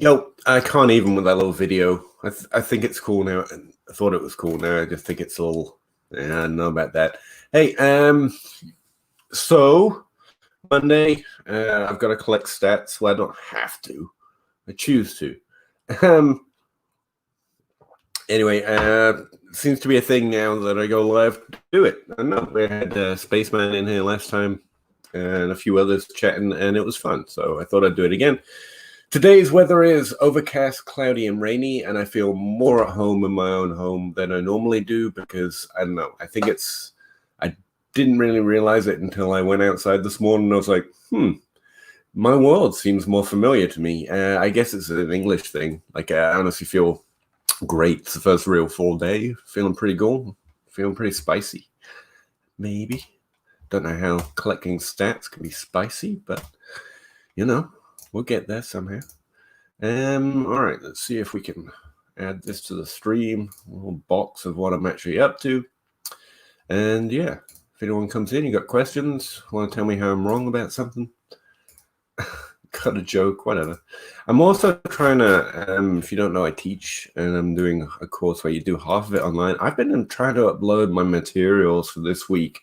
Yo, I can't even with that little video. I think it's cool now. I thought it was cool now. I just think it's a little. Yeah, I don't know about that. Hey, so Monday, I've got to collect stats. Well, I don't have to. I choose to. Um. Anyway, seems to be a thing now that I go live to do it. I know we had Spaceman in here last time and a few others chatting, and it was fun. So I thought I'd do it again. Today's weather is overcast, cloudy, and rainy, and I feel more at home in my own home than I normally do because, I don't know, I think I didn't really realize it until I went outside this morning and I was like, my world seems more familiar to me. I guess it's an English thing. Like, I honestly feel great. It's the first real full day. Feeling pretty good. Feeling pretty spicy. Maybe. Don't know how collecting stats can be spicy, but, you know. We'll get there somehow. All right, let's see if we can add this to the stream. A little box of what I'm actually up to. And yeah, if anyone comes in, you got questions, want to tell me how I'm wrong about something, got a joke, whatever. I'm also trying to, if you don't know, I teach, and I'm doing a course where you do half of it online. I've been trying to upload my materials for this week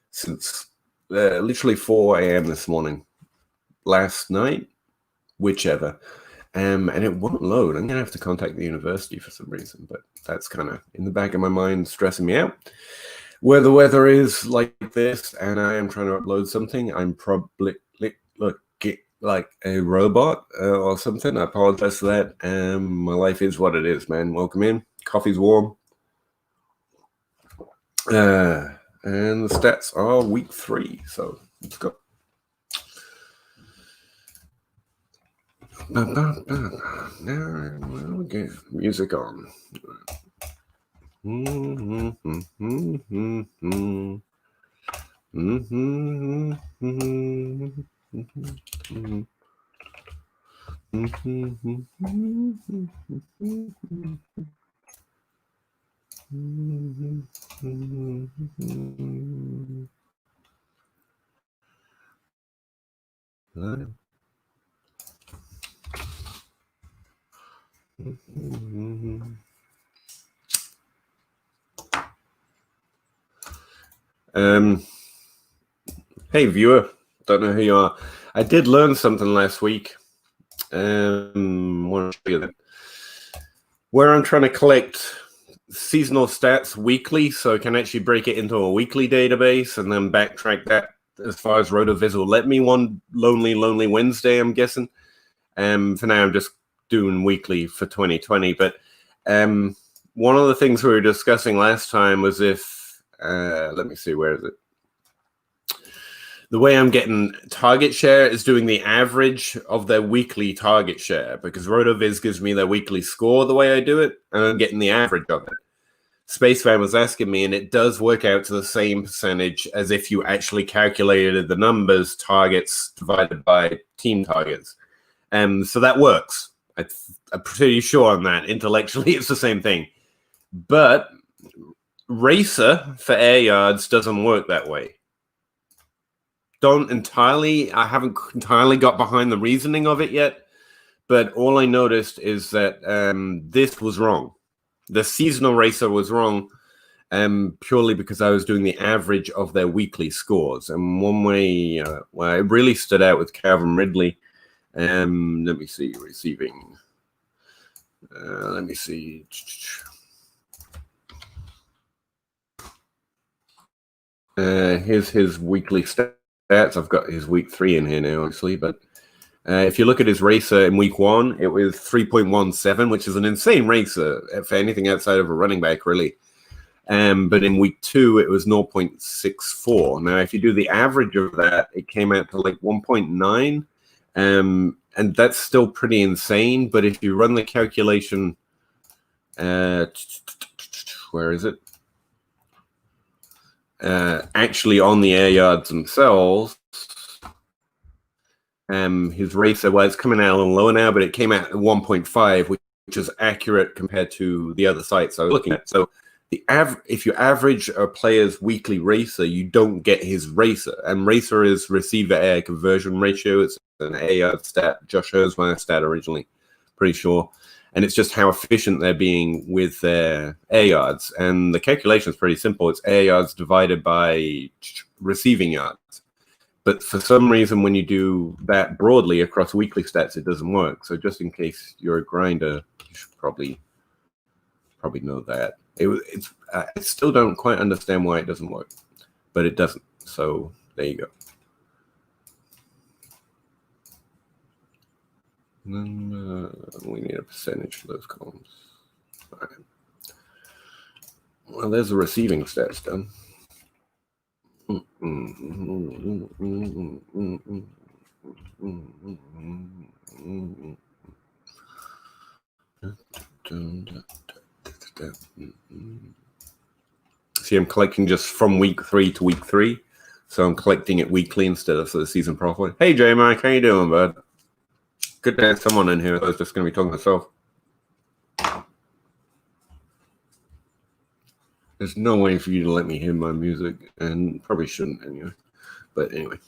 since literally 4 a.m. this morning. Last night, whichever, and it won't load. I'm gonna have to contact the university for some reason, but that's kind of in the back of my mind, stressing me out. Where the weather is like this, and I am trying to upload something, I'm probably like a robot or something. I apologize for that. My life is what it is, man. Welcome in. Coffee's warm. And the stats are week 3, so let's go. Now we'll get music on. Hey viewer, don't know who you are. I did learn something last week. Want to show you that. Where I'm trying to collect seasonal stats weekly, so I can actually break it into a weekly database and then backtrack that as far as RotoViz will let me one lonely Wednesday, I'm guessing. For now, I'm just doing weekly for 2020. But one of the things we were discussing last time was if, let me see, where is it? The way I'm getting target share is doing the average of their weekly target share, because RotoViz gives me their weekly score the way I do it, and I'm getting the average of it. Spaceman was asking me, and it does work out to the same percentage as if you actually calculated the numbers, targets divided by team targets. So that works. I'm pretty sure on that. Intellectually, it's the same thing. But Racer for air yards doesn't work that way. I haven't entirely got behind the reasoning of it yet, but all I noticed is that this was wrong. The seasonal racer was wrong purely because I was doing the average of their weekly scores. And one way where it really stood out with Calvin Ridley, let me see, receiving. Let me see. Here's his weekly stats. I've got his week 3 in here now, obviously, but if you look at his racer in week 1, it was 3.17, which is an insane racer for anything outside of a running back, really. But in week 2, it was 0.64. Now, if you do the average of that, it came out to like 1.9, and that's still pretty insane. But if you run the calculation, where is it? Actually on the air yards themselves, his racer, well, it's coming out a little lower now, but it came out at 1.5, which is accurate compared to the other sites I was looking at. So if you average a player's weekly racer, you don't get his racer. And racer is receiver air conversion ratio. It's an air yard stat. Josh Hersmeyer stat originally. pretty sure. And it's just how efficient they're being with their air yards. And the calculation is pretty simple. It's air yards divided by receiving yards. But for some reason, when you do that broadly across weekly stats, it doesn't work. So just in case you're a grinder, you should probably know that. I still don't quite understand why it doesn't work, but it doesn't. So there you go. We need a percentage for those columns. All right. Well, there's the receiving stats done. See, I'm collecting just from week 3 to week 3. So I'm collecting it weekly instead of for the season properly. Hey, J-Mike, how you doing, bud? Good to have someone in here. I was just going to be talking to myself. There's no way for you to let me hear my music, and probably shouldn't anyway. But anyway.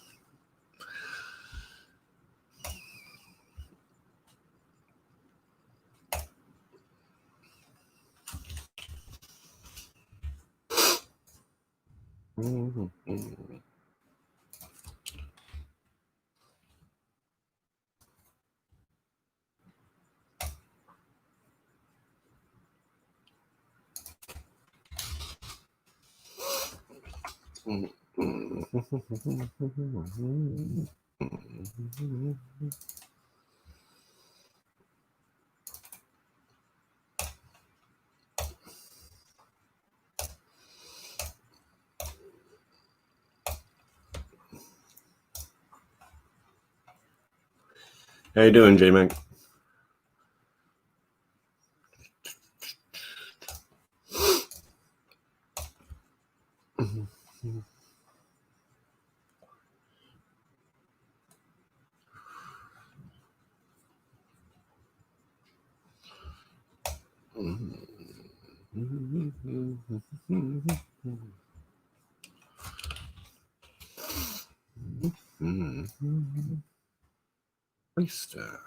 How you doing, J-Mac? Oyster.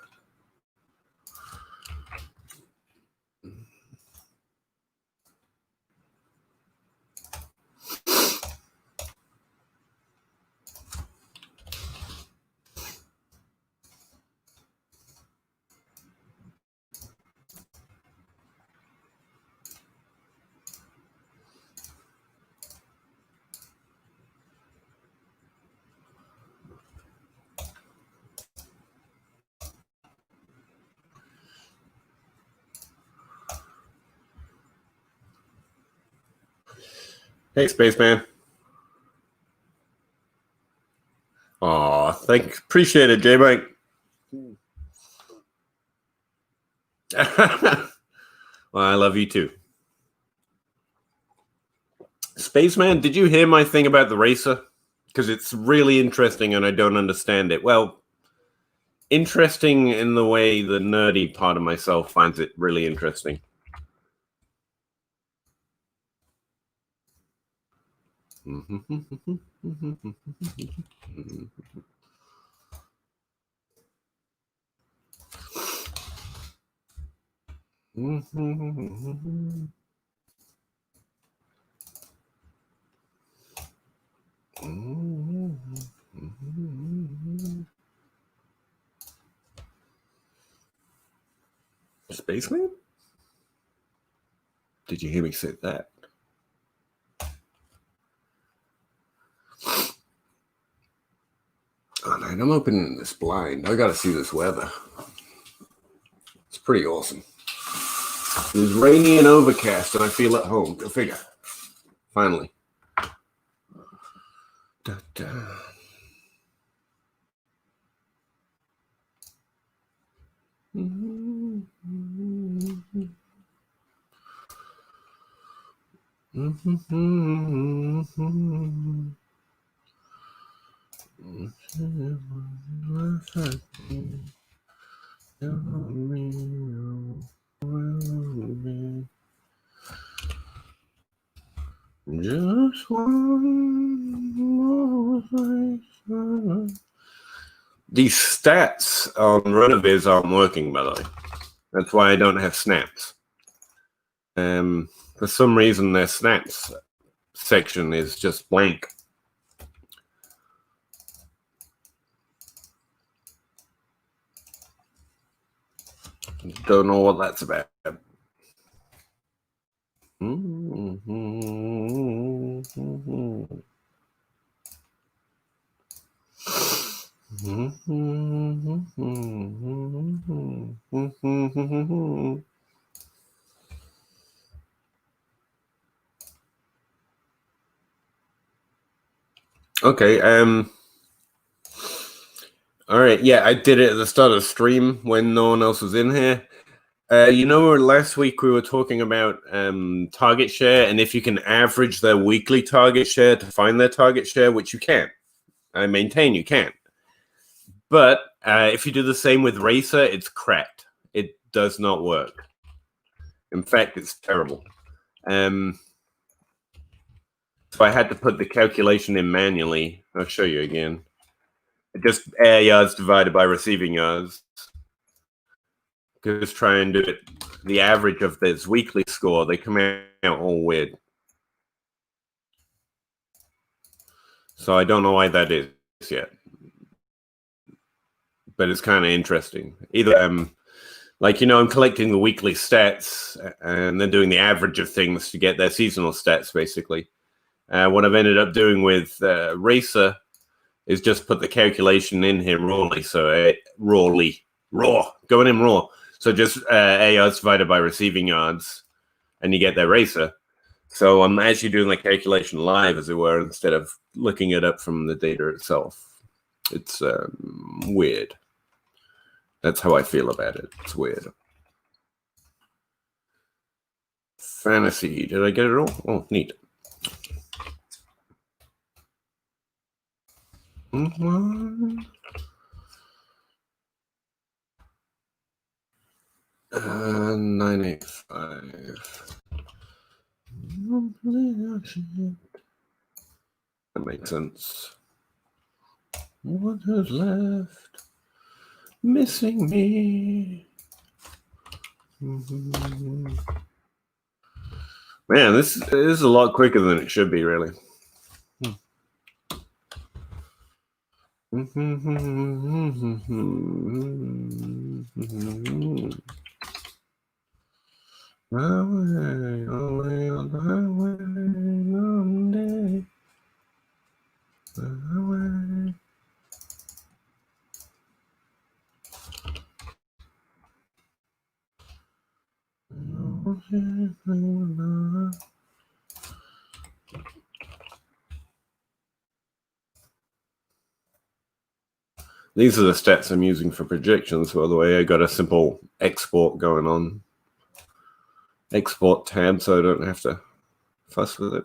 Hey, Spaceman. Aw, thanks. Appreciate it, J-Mike. Well, I love you too. Spaceman, did you hear my thing about the racer? Because it's really interesting and I don't understand it. Well, interesting in the way the nerdy part of myself finds it really interesting. Spaceman? Did you hear me say that? All right, I'm opening this blind. I gotta see this weather. It's pretty awesome. It was rainy and overcast, and I feel at home. Go figure. Finally. Da, da. Just one more face. These stats on Renoviz aren't working, by the way. That's why I don't have snaps. For some reason, their snaps section is just blank. Don't know what that's about. Okay, all right, yeah, I did it at the start of the stream when no one else was in here. Last week we were talking about target share, and if you can average their weekly target share to find their target share, which you can. I maintain you can. But if you do the same with Racer, it's cracked. It does not work. In fact, it's terrible. So I had to put the calculation in manually. I'll show you again. Just air yards divided by receiving yards. Just try and do it. The average of this weekly score, they come out all weird. So I don't know why that is yet. But it's kind of interesting. Either I'm collecting the weekly stats and then doing the average of things to get their seasonal stats, basically. What I've ended up doing with Racer is just put the calculation in here rawly. So going in raw. So just air yards divided by receiving yards, and you get their Racer. So I'm actually doing the calculation live, as it were, instead of looking it up from the data itself. It's weird. That's how I feel about it. It's weird. Fantasy. Did I get it all? Oh, neat. Mm-hmm. 985. That makes sense. What is left? Missing me. Mm-hmm. Man, this is a lot quicker than it should be, really. Away on the highway, someday. Away. These are the stats I'm using for projections, by the way. I got a simple export going on. Export tab, so I don't have to fuss with it.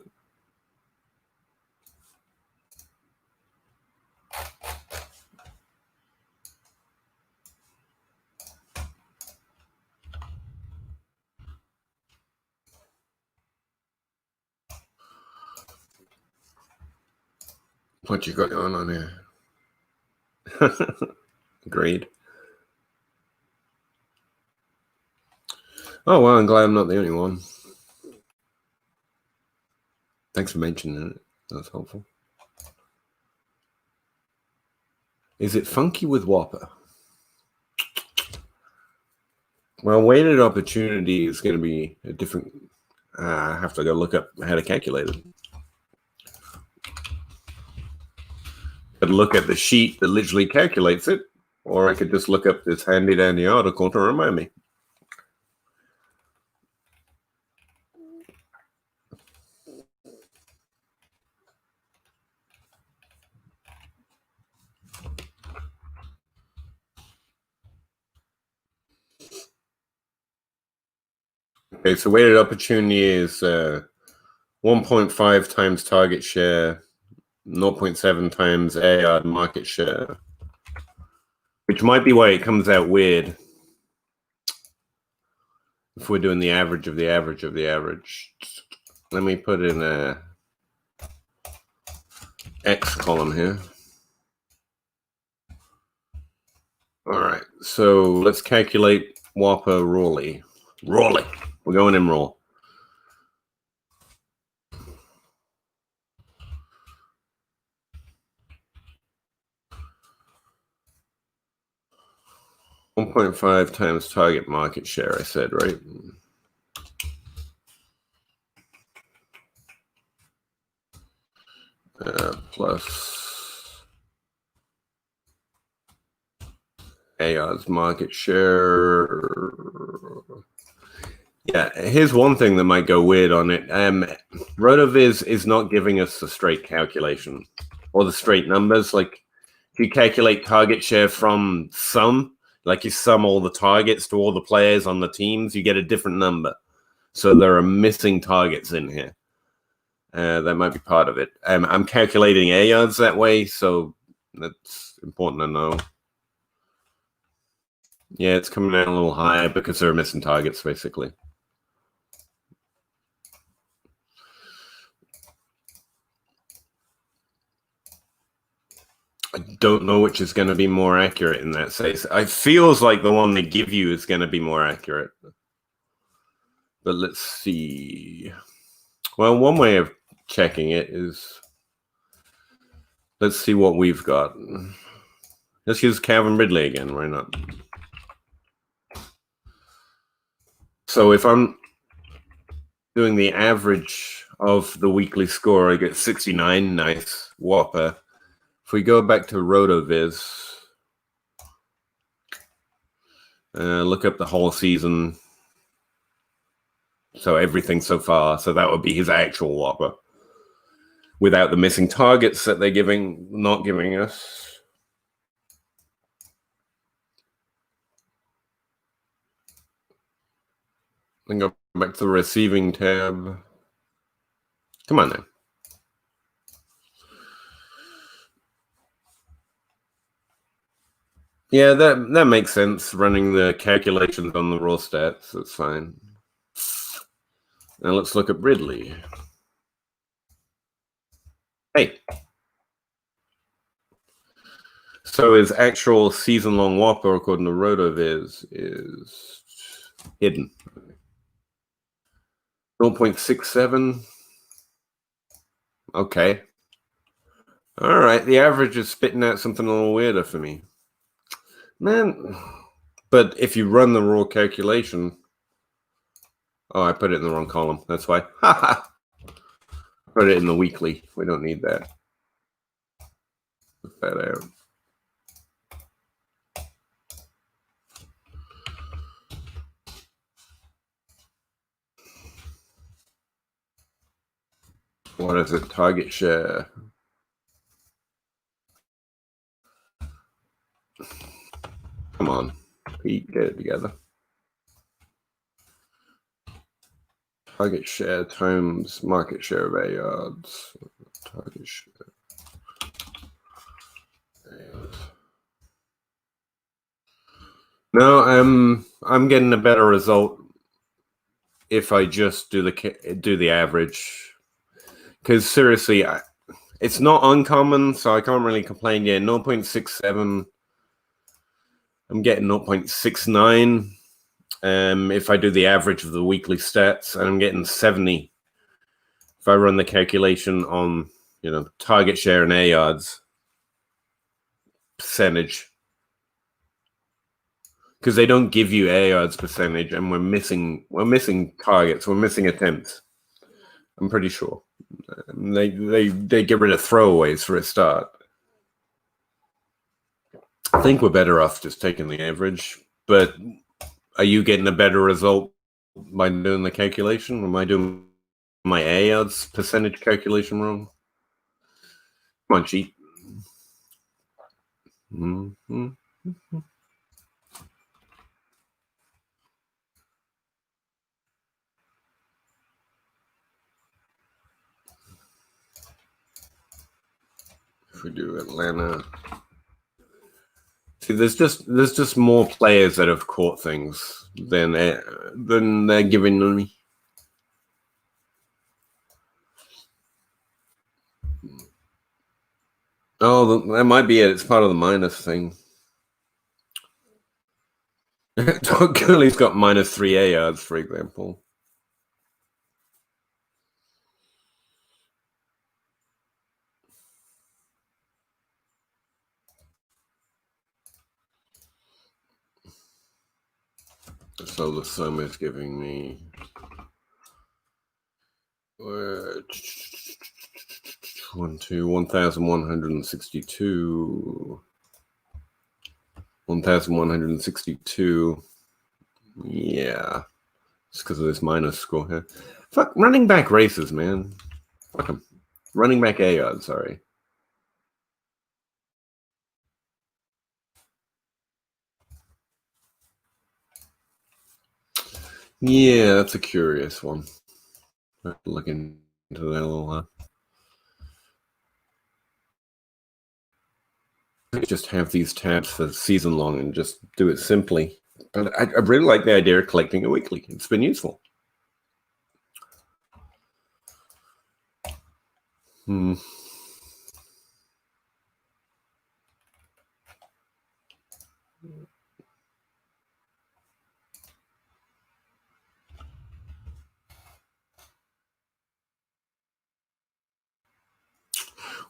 What you got going on here? Agreed. Oh, well, I'm glad I'm not the only one. Thanks for mentioning it. That's helpful. Is it funky with Whopper? Well, weighted opportunity is going to be a different... I have to go look up how to calculate it. I could look at the sheet that literally calculates it, or I could just look up this handy-dandy article to remind me. Okay, so weighted opportunity is 1.5 times target share, 0.7 times air yard market share, which might be why it comes out weird if we're doing the average of the average of the average. Let me put in a X column here. All right, so let's calculate Whopper Rawley. Rawley. We're going in raw. $1.5 times target market share, I said, right? Plus AOD's market share. Yeah, here's one thing that might go weird on it. RotoViz is not giving us the straight calculation or the straight numbers. Like, if you calculate target share from sum, like you sum all the targets to all the players on the teams, you get a different number. So there are missing targets in here. That might be part of it. I'm calculating AODs that way, so that's important to know. Yeah, it's coming out a little higher because there are missing targets, basically. I don't know which is going to be more accurate in that case. It feels like the one they give you is going to be more accurate. But let's see. Well, one way of checking it is, let's see what we've got. Let's use Calvin Ridley again. Why not? So if I'm doing the average of the weekly score, I get 69. Nice. Whopper. If we go back to RotoViz, look up the whole season. So everything so far. So that would be his actual Whopper, without the missing targets that they're not giving us. Then go back to the receiving tab. Come on now. Yeah, that makes sense. Running the calculations on the raw stats, that's fine. Now let's look at Ridley. Hey. So his actual season-long Whopper, according to RotoViz, is hidden. 0.67. Okay. All right. The average is spitting out something a little weirder for me. Man. But if you run the raw calculation... Oh, I put it in the wrong column. That's why. Put it in the weekly. We don't need that. Put that out. What is it? Target share. Come on, Pete, get it together. Target share times market share of AODs. Target share. AODs. No, I'm getting a better result if I just do the average. Because seriously, it's not uncommon, so I can't really complain. Yeah, 0.67. I'm getting 0.69. If I do the average of the weekly stats, and I'm getting 70. If I run the calculation on, target share and AODs percentage, because they don't give you AODs percentage, and we're missing targets, we're missing attempts. I'm pretty sure they get rid of throwaways for a start. I think we're better off just taking the average, but are you getting a better result by doing the calculation? Am I doing my AODs percentage calculation wrong? Come on, cheat. Mm-hmm. If we do Atlanta, see, there's just more players that have caught things than they're giving me. Oh, that might be it. It's part of the minus thing. Todd Gurley's got minus 3 air yards, for example. So the sum is giving me 1,162. 1,162. Yeah. It's because of this minus score here. Fuck running back races, man. Fuck them. Running back A yard, sorry. Yeah, that's a curious one. Look into that a little while. Just have these tabs for season long and just do it simply. But I really like the idea of collecting it weekly. It's been useful.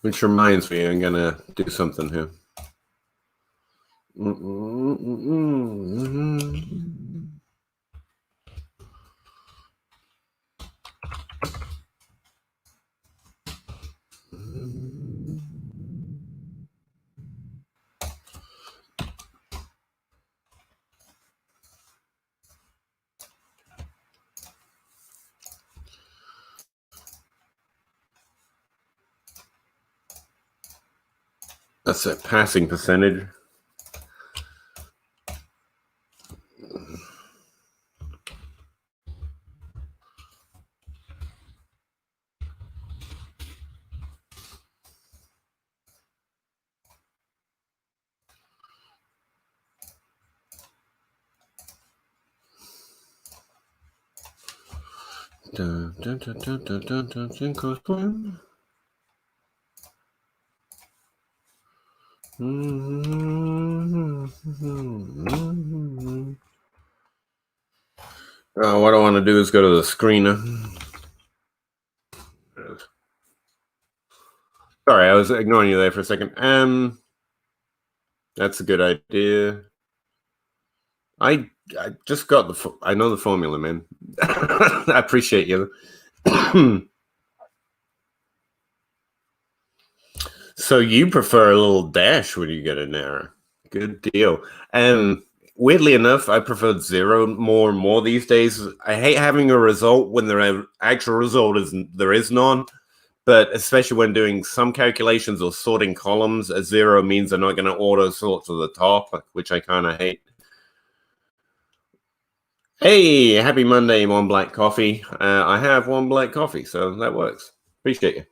Which reminds me, I'm gonna do something here. That's a passing percentage. Dun, dun, dun, dun, dun, dun, dun, dun, dun. What I want to do is go to the screener. Sorry, I was ignoring you there for a second. That's a good idea. I just got I know the formula, man. I appreciate you. So you prefer a little dash when you get an error. Good deal. Weirdly enough, I prefer zero more these days. I hate having a result when the actual result there is none. But especially when doing some calculations or sorting columns, a zero means they're not going to auto sort to the top, which I kind of hate. Hey, happy Monday, One Black Coffee. I have one black coffee, so that works. Appreciate you.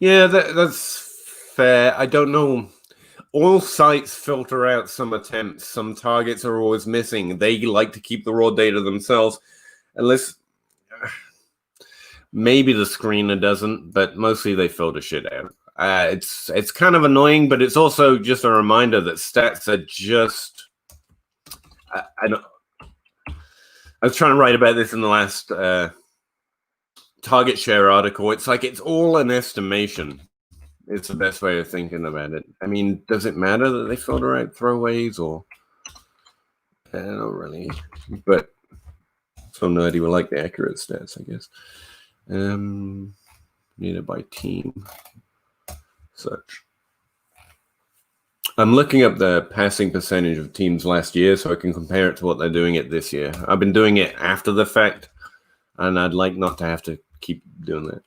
Yeah, that's fair. I don't know. All sites filter out some attempts. Some targets are always missing. They like to keep the raw data themselves, unless maybe the screener doesn't, but mostly they filter shit out. It's kind of annoying, but it's also just a reminder that stats are just. I don't. I was trying to write about this in the last target share article. It's like it's all an estimation. It's the best way of thinking about it. I mean, does it matter that they filter out throwaways or? I don't really, but so nerdy will like the accurate stats, I guess. Needed by team. Such. I'm looking up the passing percentage of teams last year so I can compare it to what they're doing it this year. I've been doing it after the fact, and I'd like not to have to keep doing that.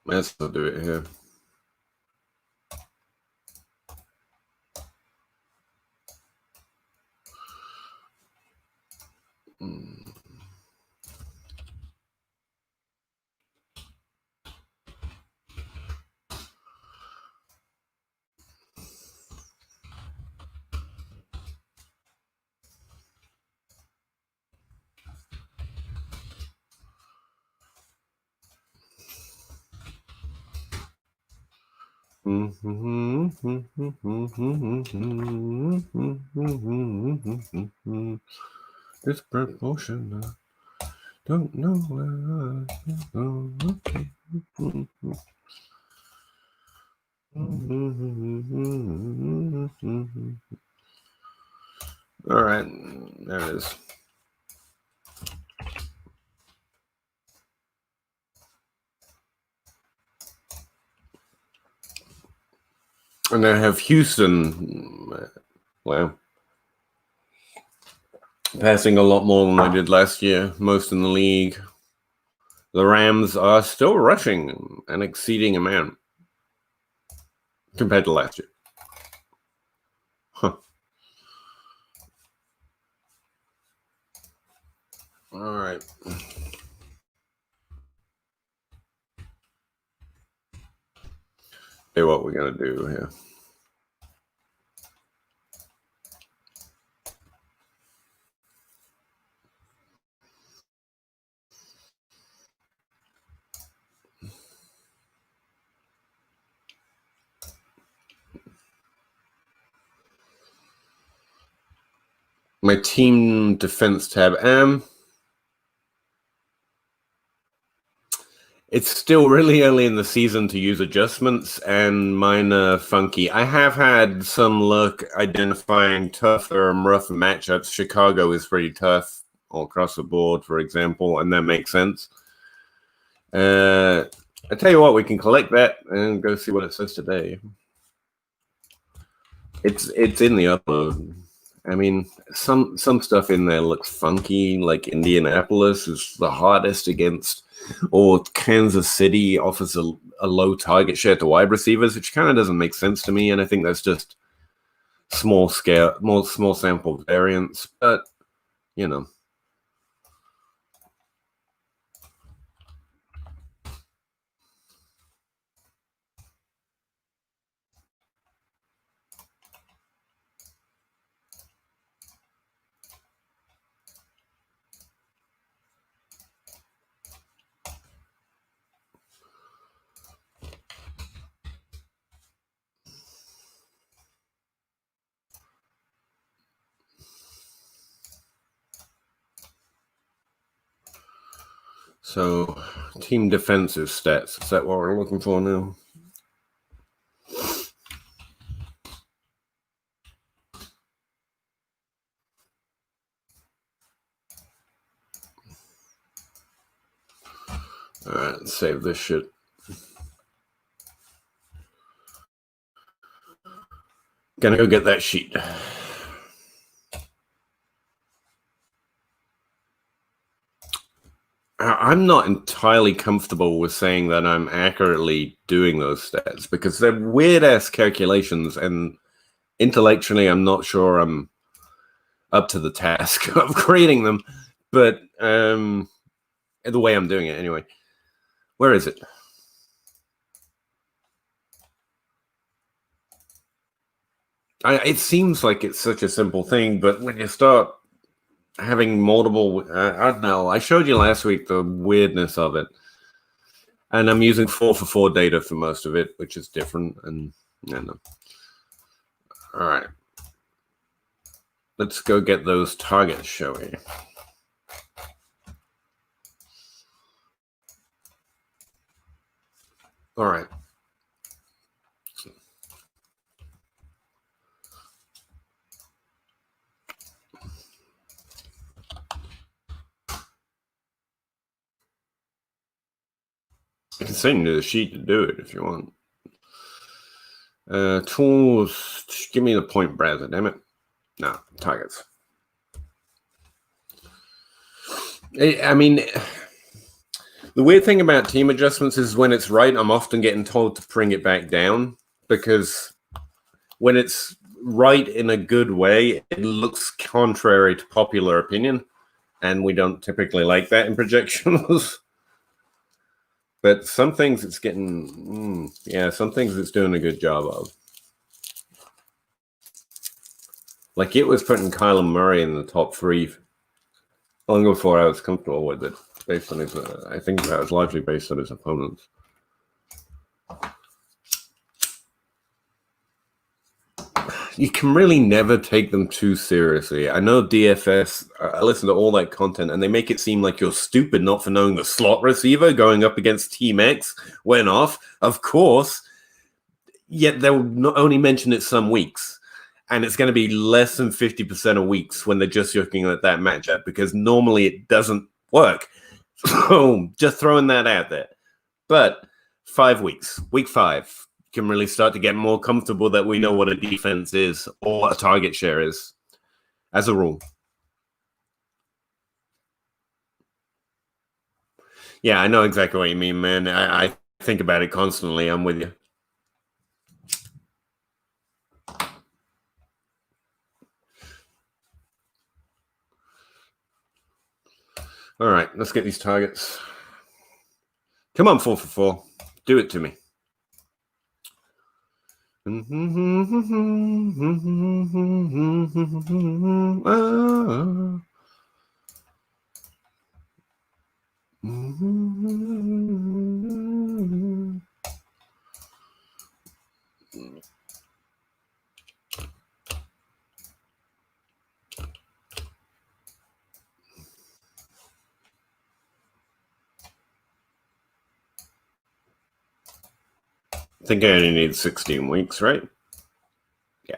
Let's do it here. This promotion, don't know where I go. All right, there it is. And I have Houston, wow, passing a lot more than I did last year, most in the league. The Rams are still rushing an exceeding amount compared to last year. Huh. All right. Hey, what we're going to do here. My team defense tab. It's still really early in the season to use adjustments, and mine are funky. I have had some luck identifying tougher and rougher matchups. Chicago is pretty tough all across the board, for example, and that makes sense. I tell you what, we can collect that and go see what it says today. It's in the upload. I mean, some stuff in there looks funky, like Indianapolis is the hardest against, or Kansas City offers a low target share to wide receivers, which kind of doesn't make sense to me, and I think that's just small sample variance, but, you know. So, team defensive stats, is that what we're looking for now? All right, let's save this shit. Gonna go get that sheet. I'm not entirely comfortable with saying that I'm accurately doing those stats because they're weird-ass calculations, and intellectually I'm not sure I'm up to the task of creating them, but the way I'm doing it anyway. Where is it? It seems like it's such a simple thing, but when you start having multiple, I don't know. I showed you last week the weirdness of it, and I'm using 4for4 data for most of it, which is different. And I don't know. All right, let's go get those targets, shall we? All right. I can send you the sheet to do it if you want. Tools, give me the point browser, damn it. No, targets. I mean, The weird thing about team adjustments is when it's right, I'm often getting told to bring it back down, because when it's right in a good way, it looks contrary to popular opinion, and we don't typically like that in projections. But some things it's getting, some things it's doing a good job of. Like it was putting Kyler Murray in the top 3 long before I was comfortable with it, based on his. I think that was largely based on his opponents. You can really never take them too seriously. I know DFS, I listen to all that content, and they make it seem like you're stupid not for knowing the slot receiver going up against Team X went off. Of course, yet they'll only mention it some weeks. And it's going to be less than 50% of weeks when they're just looking at that matchup, because normally it doesn't work. So just throwing that out there. But 5 weeks, week 5, can really start to get more comfortable that we know what a defense is or what a target share is, as a rule. Yeah, I know exactly what you mean, man. I think about it constantly. I'm with you. All right, let's get these targets. Come on, 4 for 4. Do it to me. I think I only need 16 weeks, right? Yeah.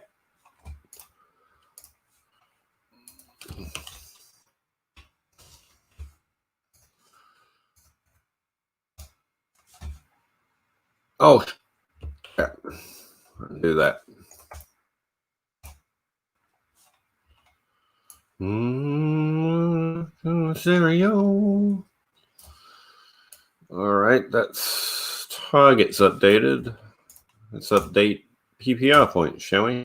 Oh, yeah. I'll do that. Stereo. All right, that's targets updated. Let's update PPR points, shall we?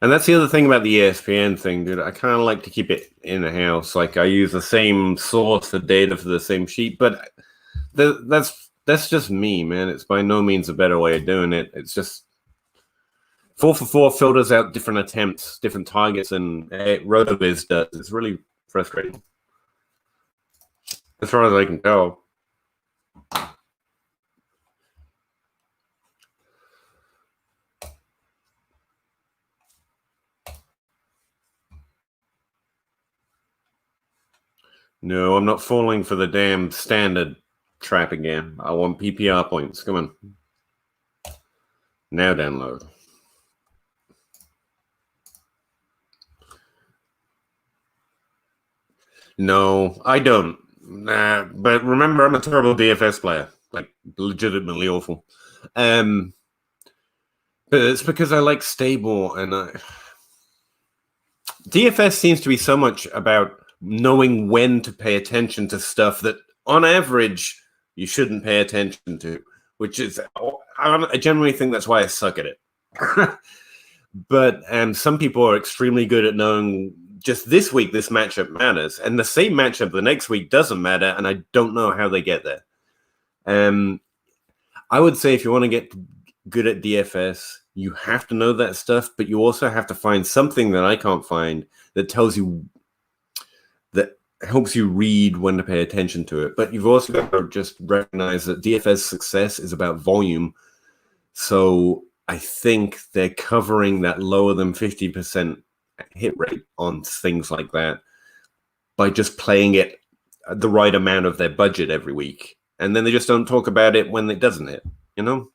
And that's the other thing about the ESPN thing, dude. I kind of like to keep it in the house. Like I use the same source of data for the same sheet, but that's just me, man. It's by no means a better way of doing it. It's just 4 for 4 filters out different attempts, different targets, and RotoViz does. It's really frustrating, as far as I can tell. No, I'm not falling for the damn standard trap again. I want PPR points. Come on. Now download. No, I don't. Nah, but remember, I'm a terrible DFS player. Like, legitimately awful. But it's because I like stable, and DFS seems to be so much about knowing when to pay attention to stuff that, on average, you shouldn't pay attention to, which is, I generally think that's why I suck at it. But some people are extremely good at knowing just this week this matchup matters, and the same matchup the next week doesn't matter, and I don't know how they get there. I would say if you want to get good at DFS, you have to know that stuff, but you also have to find something that I can't find that tells you, that helps you read when to pay attention to it. But you've also got to just recognize that DFS success is about volume. So I think they're covering that lower than 50% hit rate on things like that by just playing it the right amount of their budget every week. And then they just don't talk about it when it doesn't hit, you know?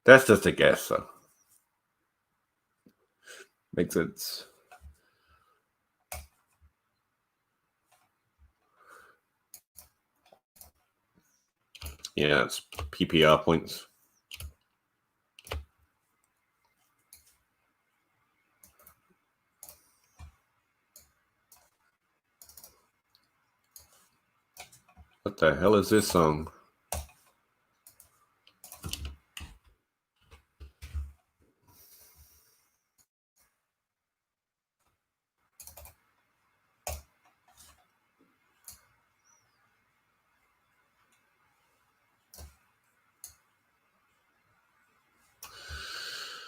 That's just a guess, though. Makes sense. Yeah, it's PPR points. What the hell is this song?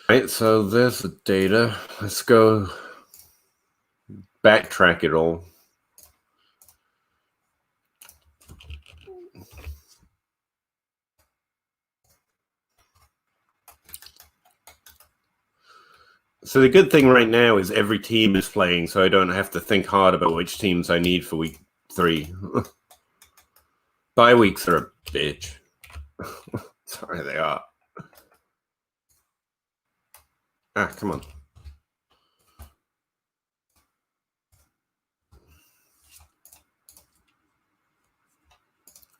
Right, so there's the data. Let's go backtrack it all. So the good thing right now is every team is playing, so I don't have to think hard about which teams I need for week 3. Bye weeks are a bitch. Sorry, they are. Come on.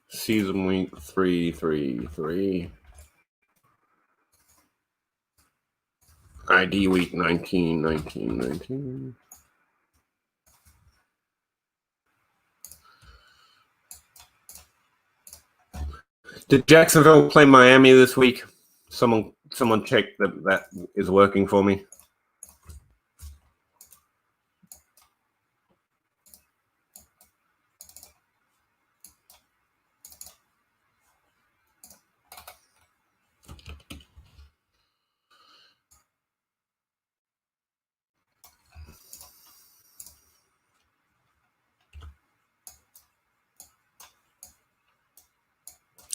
Season week 3. ID week 19. Did Jacksonville play Miami this week? Someone check that is working for me.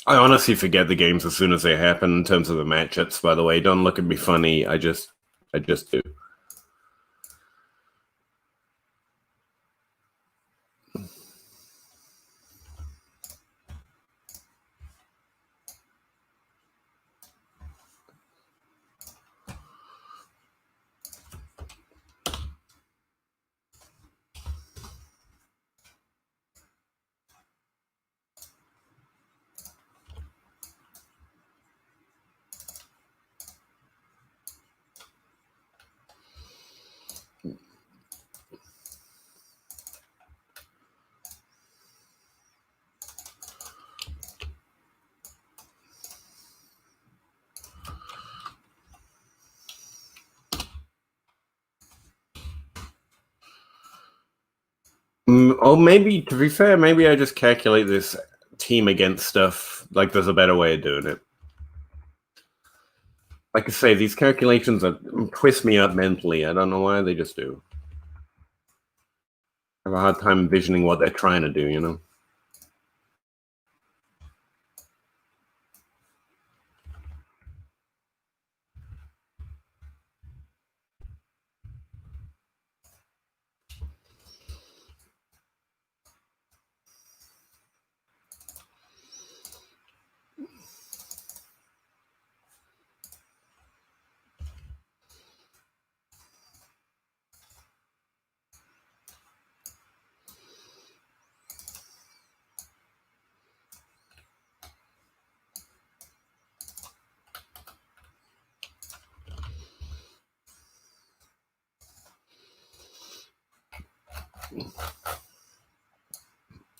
I honestly forget the games as soon as they happen in terms of the matchups, by the way. Don't look at me funny. I just do. Oh, maybe, to be fair, maybe I just calculate this team against stuff. Like, there's a better way of doing it. Like I say, these calculations twist me up mentally. I don't know why, they just do. I have a hard time envisioning what they're trying to do, you know?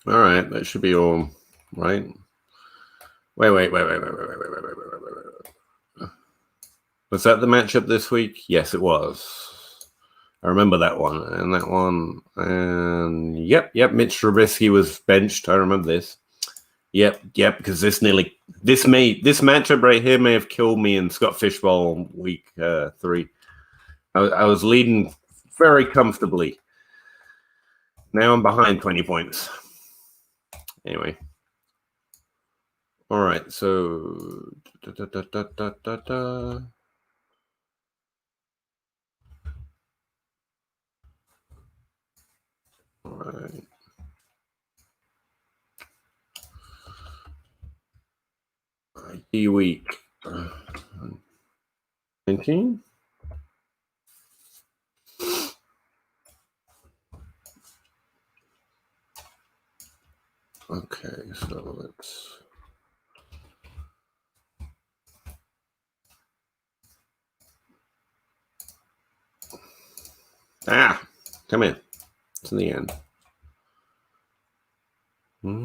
All right, that should be all right. Wait. Was that the matchup this week? Yes, it was. I remember that one and that one. And yep. Mitch Trubisky was benched. I remember this. Yep. Because this matchup right here may have killed me in Scott Fishbowl week 3. I was leading very comfortably. Now I'm behind 20 points. Anyway. All right. So. All right. ID week 19. Okay, so let's. Come in. It's in the end. Right.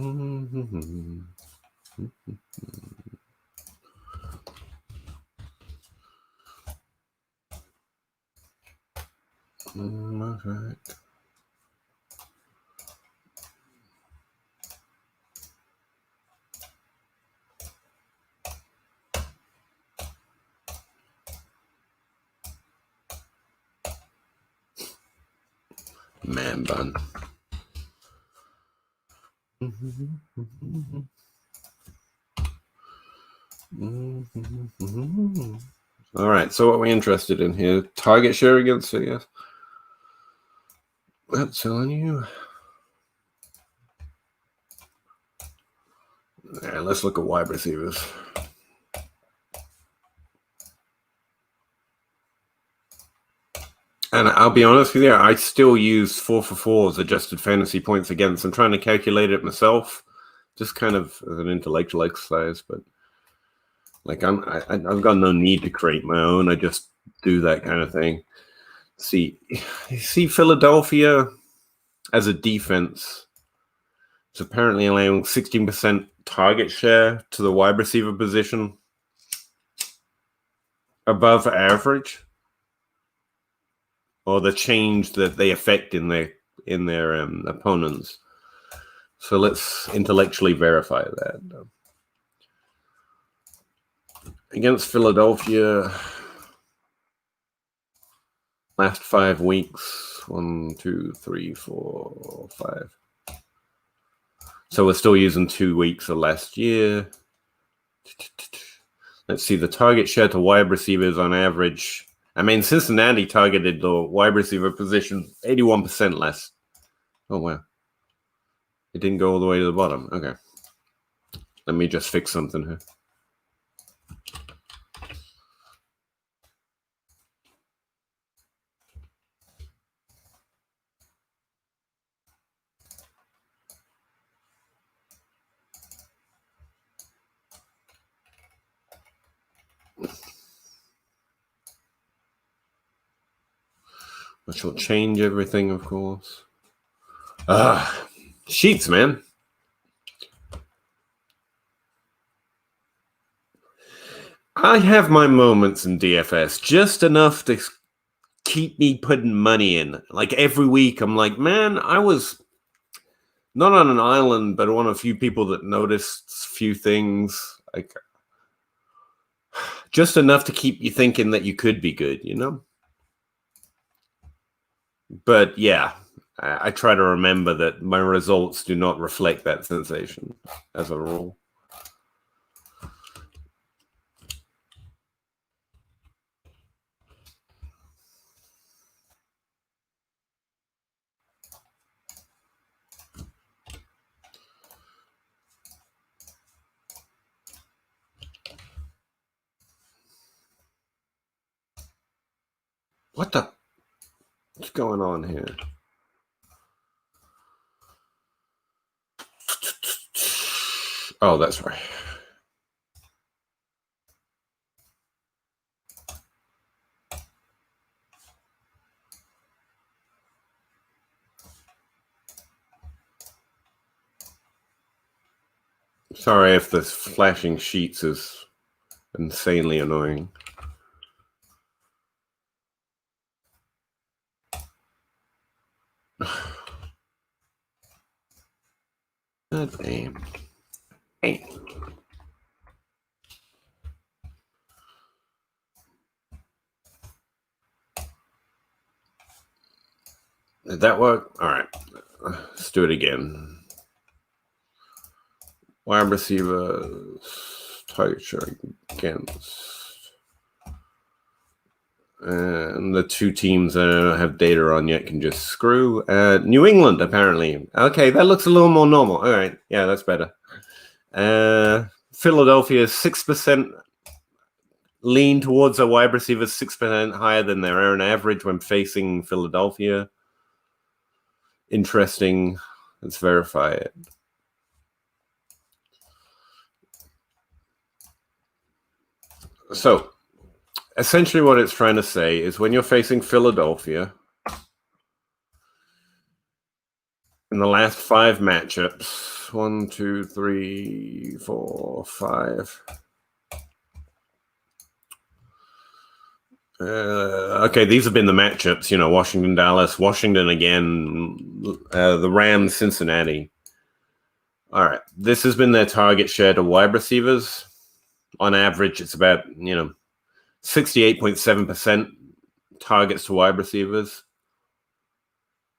Man bun. All right, so what are we interested in here? Target share against it, yes. That's telling you. Yeah, let's look at wide receivers. And I'll be honest with you, I still use 4 for 4 as adjusted fantasy points against. I'm trying to calculate it myself, just kind of as an intellectual exercise. But like I've got no need to create my own. I just do that kind of thing. See Philadelphia as a defense. It's apparently allowing 16% target share to the wide receiver position, above average, or the change that they affect in their opponents. So let's intellectually verify that. Against Philadelphia, last 5 weeks, 1, 2, 3, 4, 5. So we're still using 2 weeks of last year. Let's see the target share to wide receivers on average. I mean, Cincinnati targeted the wide receiver position 81% less. Oh, wow. It didn't go all the way to the bottom. Okay. Let me just fix something here. Which will change everything, of course. Sheets, man. I have my moments in DFS, just enough to keep me putting money in. Like every week, I'm like, man, I was not on an island, but one of a few people that noticed a few things. Like just enough to keep you thinking that you could be good, you know? But yeah, I try to remember that my results do not reflect that sensation as a rule. What's going on here? Oh, that's right. Sorry if this flashing sheets is insanely annoying. God damn. Hey. Did that work? All right. Let's do it again. Wide receivers, target share against. And the 2 teams that I don't have data on yet can just screw. New England, apparently. Okay, that looks a little more normal. All right. Yeah, that's better. Philadelphia, 6% lean towards a wide receiver, 6% higher than their own average when facing Philadelphia. Interesting. Let's verify it. So, essentially what it's trying to say is when you're facing Philadelphia, in the last 5 matchups. 1, 2, 3, 4, 5. Okay, these have been the matchups. Washington, Dallas, Washington again, the Rams, Cincinnati. All right, this has been their target share to wide receivers. On average, it's about 68.7% targets to wide receivers.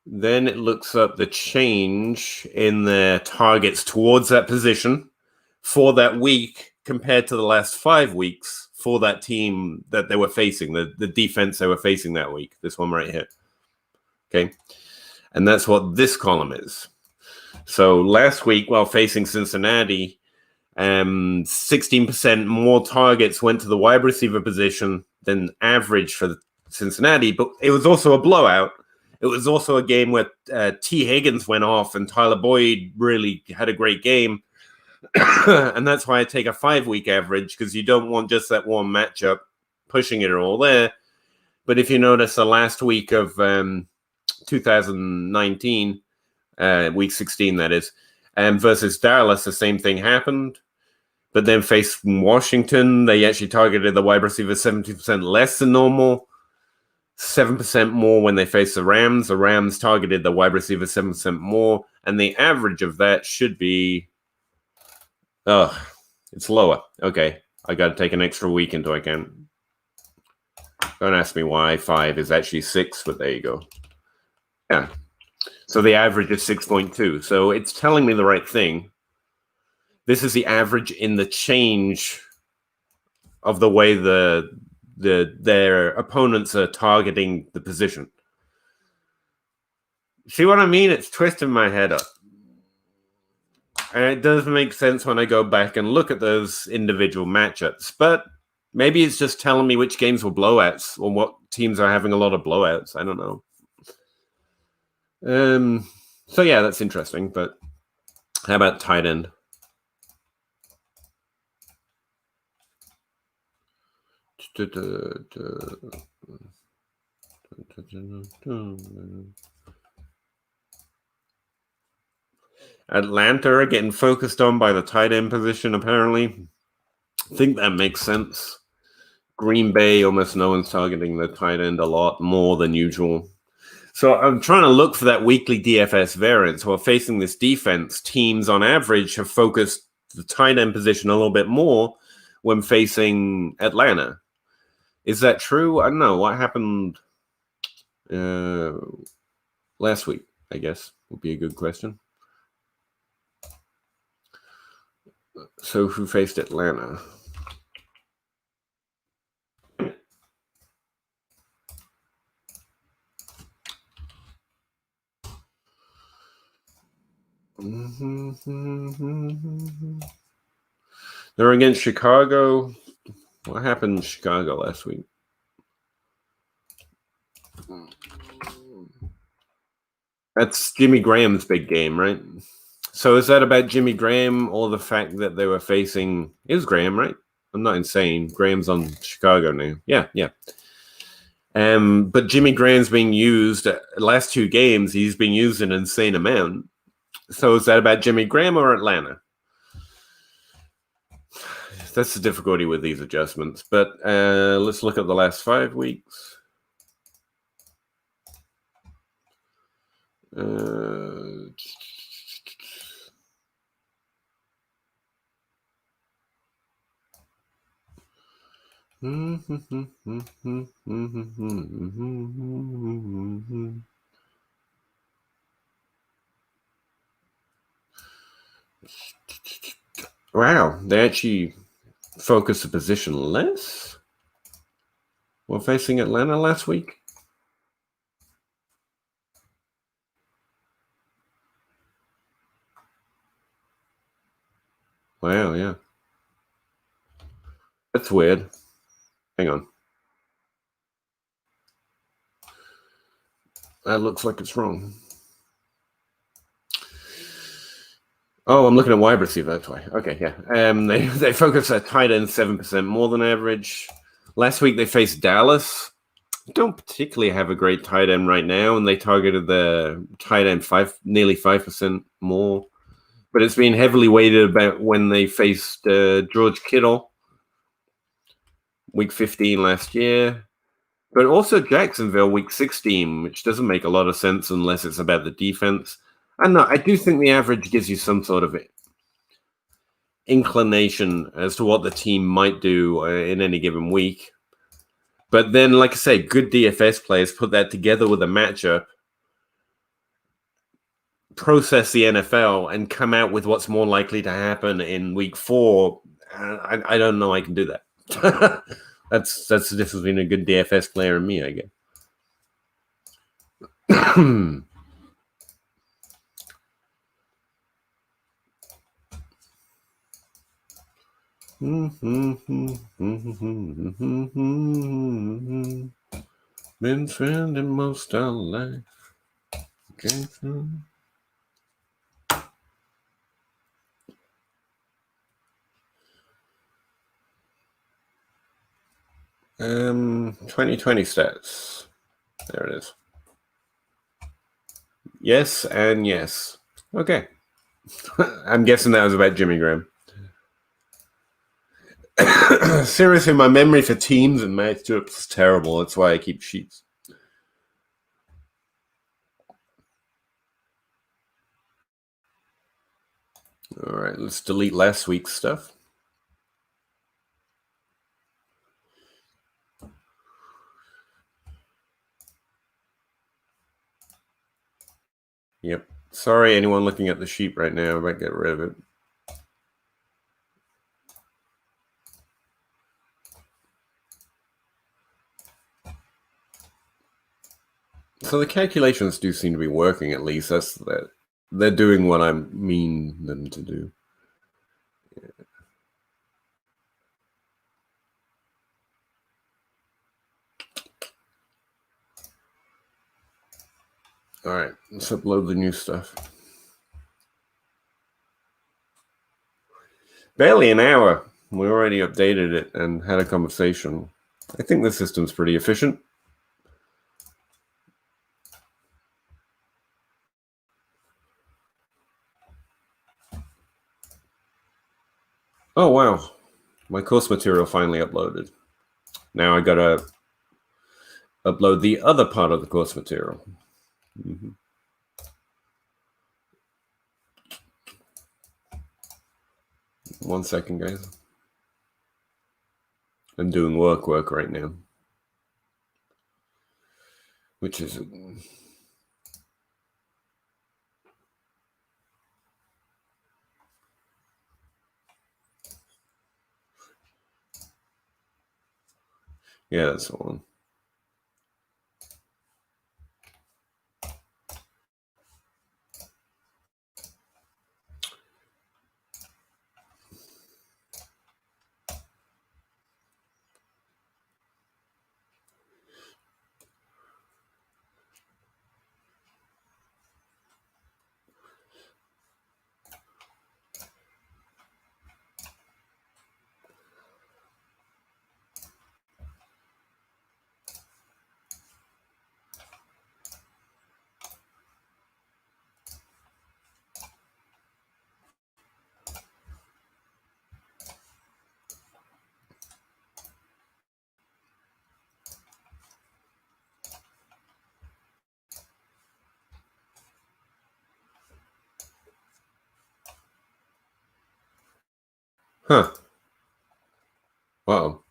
Then it looks up the change in their targets towards that position for that week compared to the last 5 weeks for that team that they were facing, the defense they were facing that week. This one right here. Okay. And that's what this column is. So last week, while facing Cincinnati, 16% more targets went to the wide receiver position than average for Cincinnati, but it was also a blowout. It was also a game where T. Higgins went off and Tyler Boyd really had a great game. And that's why I take a 5-week average, because you don't want just that one matchup pushing it all there. But if you notice the last week of 2019, week 16, that is, versus Dallas, the same thing happened. But then faced Washington, they actually targeted the wide receiver 70% less than normal. 7% more when they faced the Rams. The Rams targeted the wide receiver 7% more. And the average of that should be... it's lower. Okay, I got to take an extra week into account. Don't ask me why 5 is actually 6, but there you go. Yeah. So the average is 6.2. So it's telling me the right thing. This is the average in the change of the way their opponents are targeting the position. See what I mean? It's twisting my head up. And it does make sense when I go back and look at those individual matchups. But maybe it's just telling me which games were blowouts or what teams are having a lot of blowouts. I don't know. So yeah, that's interesting. But how about tight end? Atlanta are getting focused on by the tight end position, apparently. I think that makes sense. Green Bay, almost no one's targeting the tight end a lot more than usual. So I'm trying to look for that weekly DFS variance. While facing this defense, teams on average have focused the tight end position a little bit more when facing Atlanta. Is that true? I don't know. What happened last week, I guess, would be a good question. So who faced Atlanta? They're against Chicago. What happened in Chicago last week? That's Jimmy Graham's big game, right? So is that about Jimmy Graham or the fact that they were facing... It was Graham, right? I'm not insane. Graham's on Chicago now. Yeah. But Jimmy Graham's being used... last 2 games, he's been used an insane amount. So is that about Jimmy Graham or Atlanta? That's the difficulty with these adjustments. But let's look at the last 5 weeks. Wow, they actually focused the position less while facing Atlanta last week. Wow, yeah. That's weird. Hang on. That looks like it's wrong. Oh, I'm looking at wide receiver, that's why. Okay, yeah. They focus at tight end 7% more than average. Last week they faced Dallas. don't particularly have a great tight end right now, and they targeted the tight end nearly 5% more. But it's been heavily weighted about when they faced George Kittle, week 15 last year, but also Jacksonville, week 16, which doesn't make a lot of sense unless it's about the defense. And I do think the average gives you some sort of inclination as to what the team might do in any given week. But then, like I say, good DFS players put that together with a matchup, process the NFL, and come out with what's more likely to happen in week 4. I don't know I can do that. That's the difference between a good DFS player and me, I guess. Been spending most our life. Jason. 2020 stats. There it is. Yes and yes. Okay. I'm guessing that was about Jimmy Graham. Seriously, my memory for teams and matchups is terrible. That's why I keep sheets. All right, let's delete last week's stuff. Yep. Sorry, anyone looking at the sheet right now. I might get rid of it. So the calculations do seem to be working, at least. That's that. They're doing what I mean them to do. Yeah. All right, let's upload the new stuff. Barely an hour. We already updated it and had a conversation. I think the system's pretty efficient. Oh, wow. My course material finally uploaded. Now I gotta upload the other part of the course material. Mm-hmm. One second, guys. I'm doing work right now. Which is... Yeah, that's the one. Huh. Wow.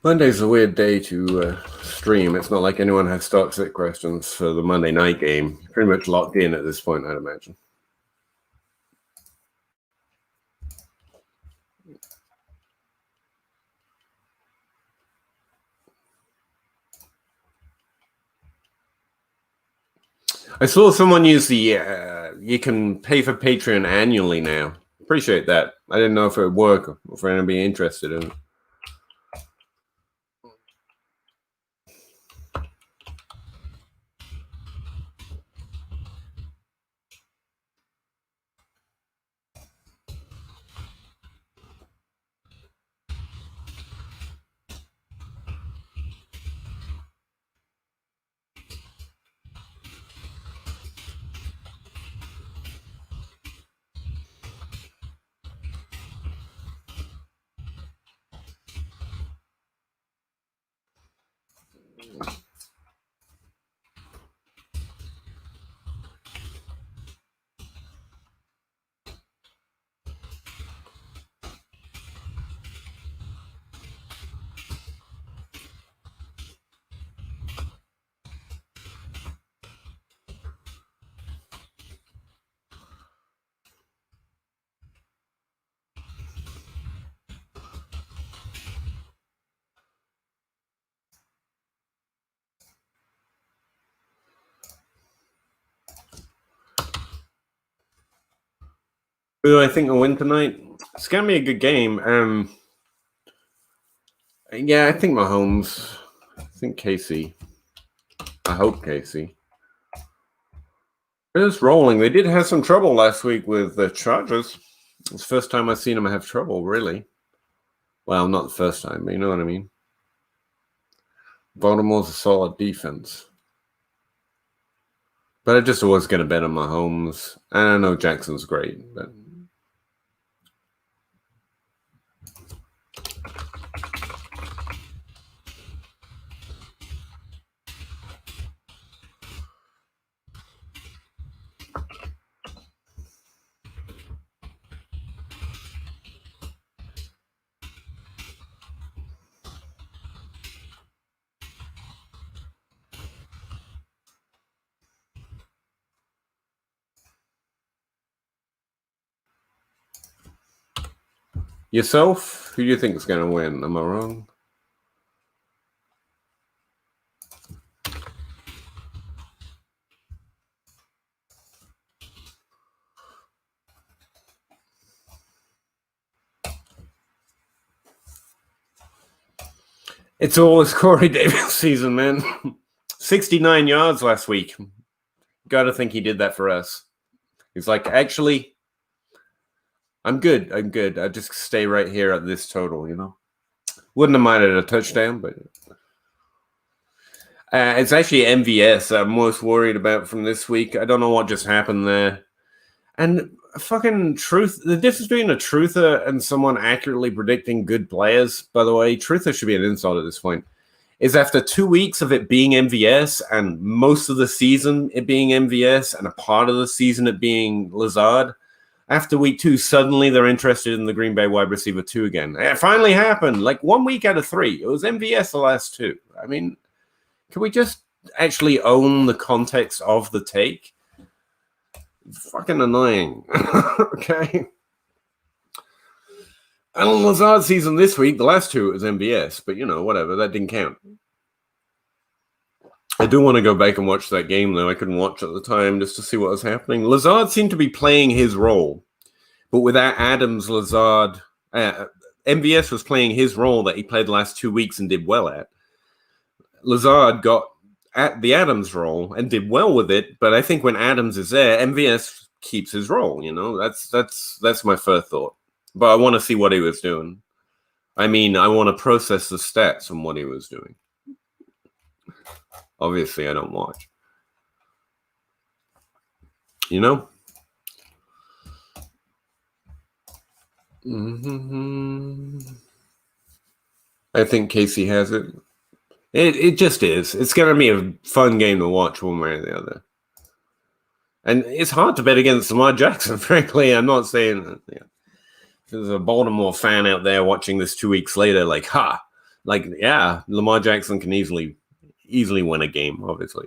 Monday's a weird day to stream. It's not like anyone has stock sit questions for the Monday night game. Pretty much locked in at this point, I'd imagine. I saw someone use the you can pay for Patreon annually now. Appreciate that. I didn't know if it would work or if anybody interested in it. Who do I think will win tonight? It's gonna be a good game. Yeah, I think Mahomes. I think Casey. I hope Casey. They're just rolling. They did have some trouble last week with the Chargers. It's the first time I've seen them have trouble, really. Well, not the first time, but you know what I mean. Baltimore's a solid defense. But I just always get a bet on Mahomes. And I know Jackson's great, but yourself? Who do you think is going to win? Am I wrong? It's always Corey Davis season, man. 69 yards last week. Got to think he did that for us. He's like, actually, I'm good. I just stay right here at this total, you know. Wouldn't have minded a touchdown, but it's actually MVS I'm most worried about from this week. I don't know what just happened there. And fucking truth, the difference between a truther and someone accurately predicting good players, by the way, truther should be an insult at this point, is after 2 weeks of it being MVS and most of the season it being MVS and a part of the season it being Lazard, after week 2, suddenly they're interested in the Green Bay wide receiver 2 again. It finally happened. Like 1 week out of 3. It was MVS the last 2. I mean, can we just actually own the context of the take? It's fucking annoying. Okay. Alan Lazard season this week, the last 2 it was MVS, but you know, whatever, that didn't count. I do want to go back and watch that game, though. I couldn't watch at the time just to see what was happening. Lazard seemed to be playing his role, but without Adams, Lazard, MVS was playing his role that he played the last 2 weeks and did well at. Lazard got at the Adams role and did well with it, but I think when Adams is there, MVS keeps his role. You know, that's my first thought. But I want to see what he was doing. I mean, I want to process the stats from what he was doing. Obviously, I don't watch. You know? Mm-hmm. I think Casey has it. It just is. It's going to be a fun game to watch one way or the other. And it's hard to bet against Lamar Jackson, frankly. I'm not saying that. Yeah. There's a Baltimore fan out there watching this 2 weeks later, like, yeah, Lamar Jackson can easily win a game, obviously.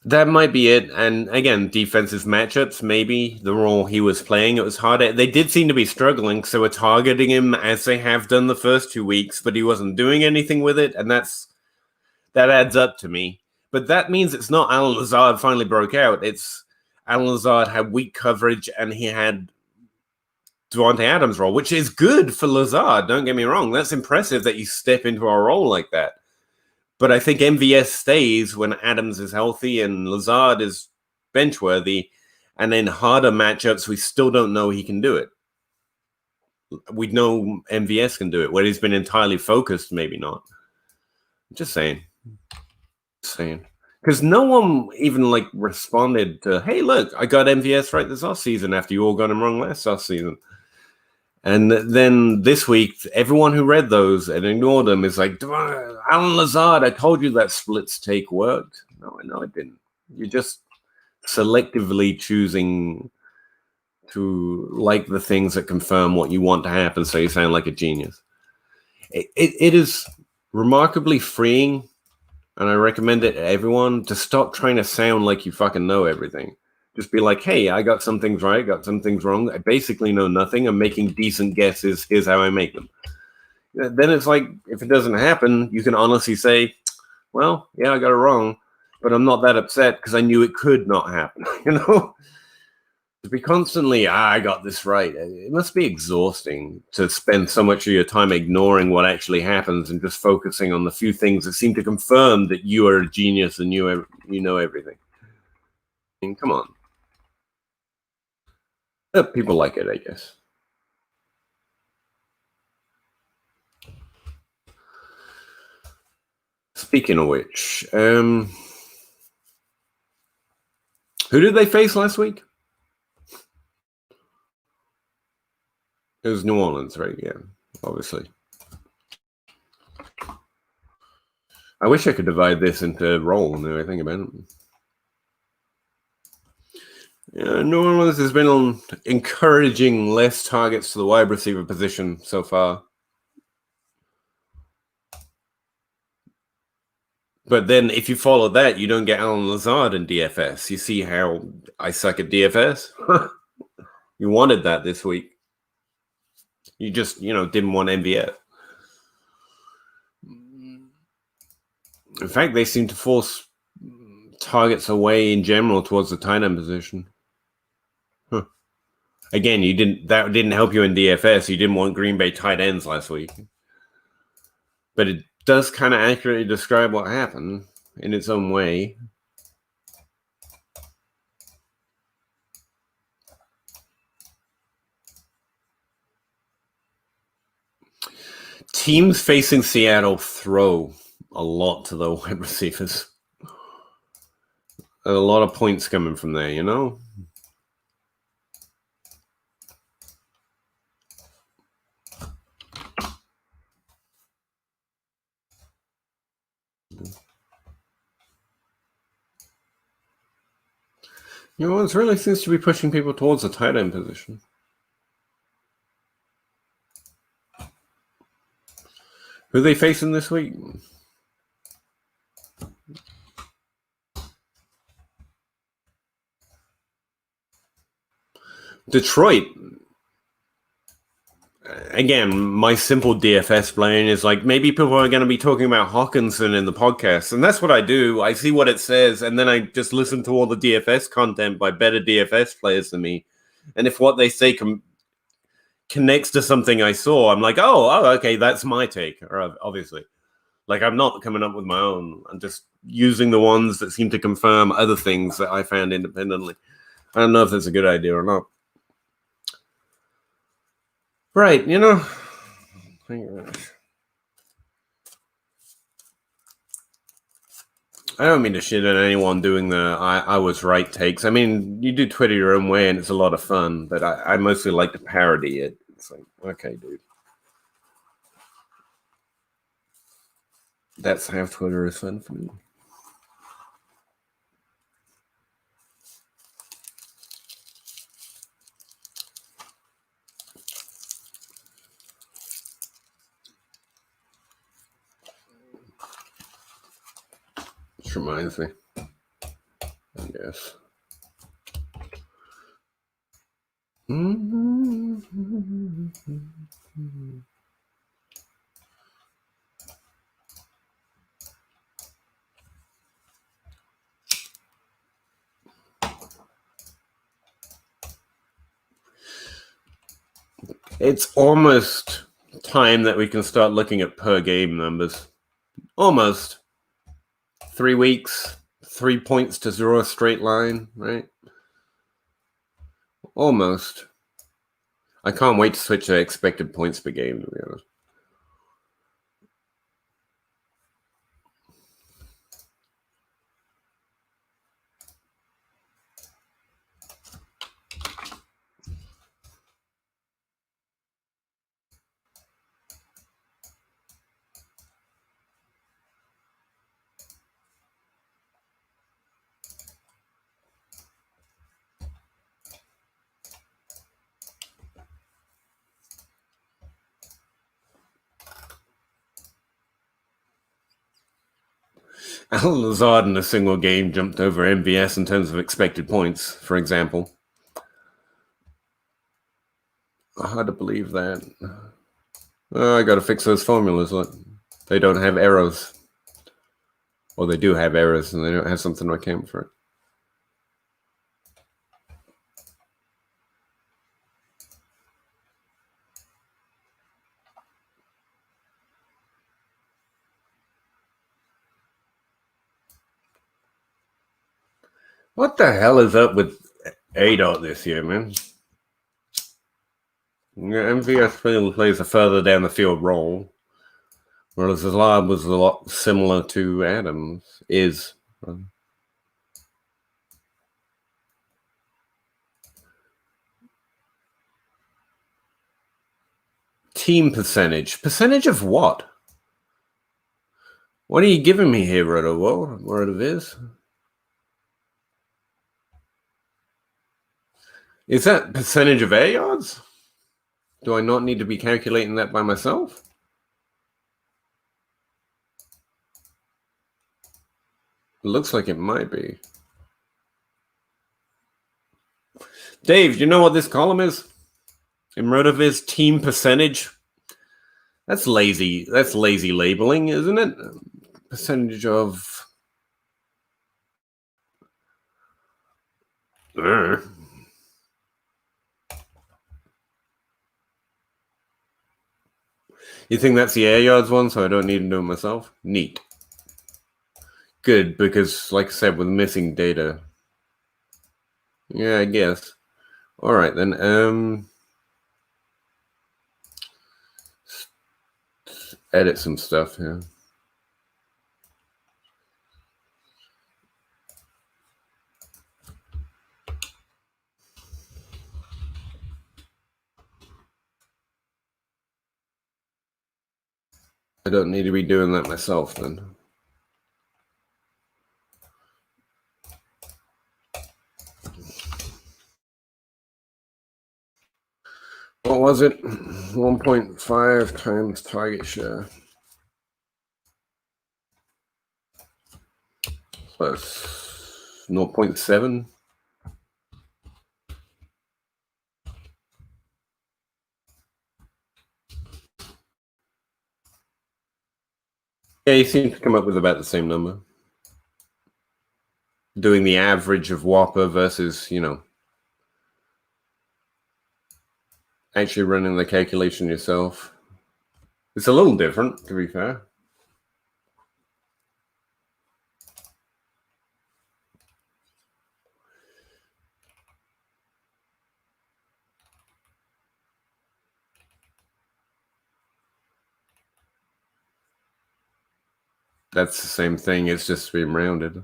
That might be it. And again, defensive matchups, maybe the role he was playing, it was harder. They did seem to be struggling, so we're targeting him as they have done the first 2 weeks, but he wasn't doing anything with it, and that adds up to me. But that means it's not Alan Lazard finally broke out. It's Alan Lazard had weak coverage and he had Davante Adams' role, which is good for Lazard. Don't get me wrong. That's impressive that you step into a role like that. But I think MVS stays when Adams is healthy and Lazard is bench worthy. And in harder matchups, we still don't know he can do it. We know MVS can do it. Where he's been entirely focused, maybe not. Just saying. Because no one even like responded to, hey, look, I got MVS right this offseason after you all got him wrong last offseason. And then this week, everyone who read those and ignored them is like, Alan Lazard, I told you that splits take worked. No, it didn't. You're just selectively choosing to like the things that confirm what you want to happen, so you sound like a genius. It is remarkably freeing, and I recommend it to everyone, to stop trying to sound like you fucking know everything. Just be like, hey, I got some things right, got some things wrong. I basically know nothing. I'm making decent guesses. Here's how I make them. Then it's like, if it doesn't happen, you can honestly say, well, yeah, I got it wrong, but I'm not that upset because I knew it could not happen, you know? To be constantly, I got this right. It must be exhausting to spend so much of your time ignoring what actually happens and just focusing on the few things that seem to confirm that you are a genius and you know everything. I mean, come on. People like it, I guess. Speaking of which, who did they face last week? It was New Orleans, right? Yeah, obviously. I wish I could divide this into role now I think about it. Yeah, New Orleans has been on encouraging less targets to the wide receiver position so far. But then if you follow that, you don't get Alan Lazard in DFS. You see how I suck at DFS? You wanted that this week. You just, didn't want MVS. In fact, they seem to force targets away in general towards the tight end position. Huh. Again, that didn't help you in DFS. You didn't want Green Bay tight ends last week. But it does kind of accurately describe what happened in its own way. Teams facing Seattle throw a lot to the wide receivers. A lot of points coming from there, you know? New Orleans really seems to be pushing people towards the tight end position. Who are they facing this week? Detroit. Again, my simple DFS brain is like, maybe people are going to be talking about Hawkinson in the podcast. And that's what I do. I see what it says, and then I just listen to all the DFS content by better DFS players than me. And if what they say connects to something I saw, I'm like, oh, okay, that's my take, obviously. Like, I'm not coming up with my own. I'm just using the ones that seem to confirm other things that I found independently. I don't know if that's a good idea or not. Right, Thank you very much. I don't mean to shit on anyone doing the I was right takes. I mean, you do Twitter your own way and it's a lot of fun, but I mostly like to parody it. It's like, okay, dude. That's how Twitter is fun for me. Which reminds me, I guess. It's almost time that we can start looking at per game numbers. Almost. 3 weeks, 3 points to 0 straight line, right? Almost. I can't wait to switch to expected points per game, to be honest. Alan Lazard in a single game jumped over MVS in terms of expected points, for example. Hard to believe that. I got to fix those formulas. Look, they don't have errors. Or they do have errors, and they don't have something to account for it. What the hell is up with ADOT this year, man? MVS plays a further down the field role, whereas Lazard was a lot similar to Adams. Team percentage. Percentage of what? What are you giving me here, Roto? What it is? Is that percentage of air yards? Do I not need to be calculating that by myself? It looks like it might be. Dave, do you know what this column is? In RotoViz, team percentage. That's lazy. That's lazy labeling, isn't it? Percentage of. You think that's the air yards one, so I don't need to do it myself? Neat. Good, because like I said, with missing data. Yeah, I guess. All right, then. Edit some stuff here. I don't need to be doing that myself then. What was it? 1.5 times target share. Plus 0.7. Yeah, you seem to come up with about the same number. Doing the average of Whopper versus, actually running the calculation yourself. It's a little different, to be fair. That's the same thing. It's just being rounded.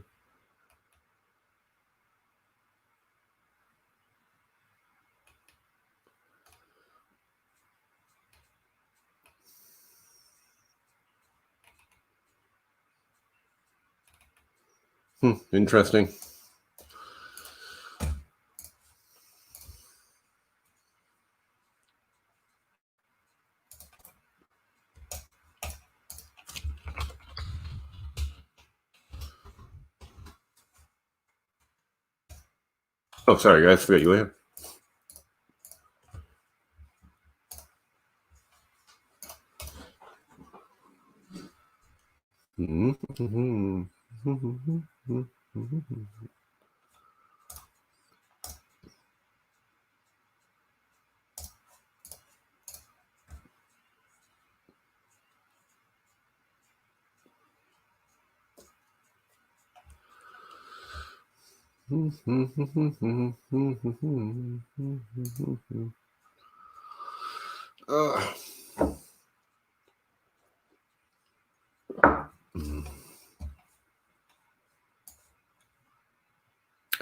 Interesting. Oh, sorry, guys. Forgot you were here. I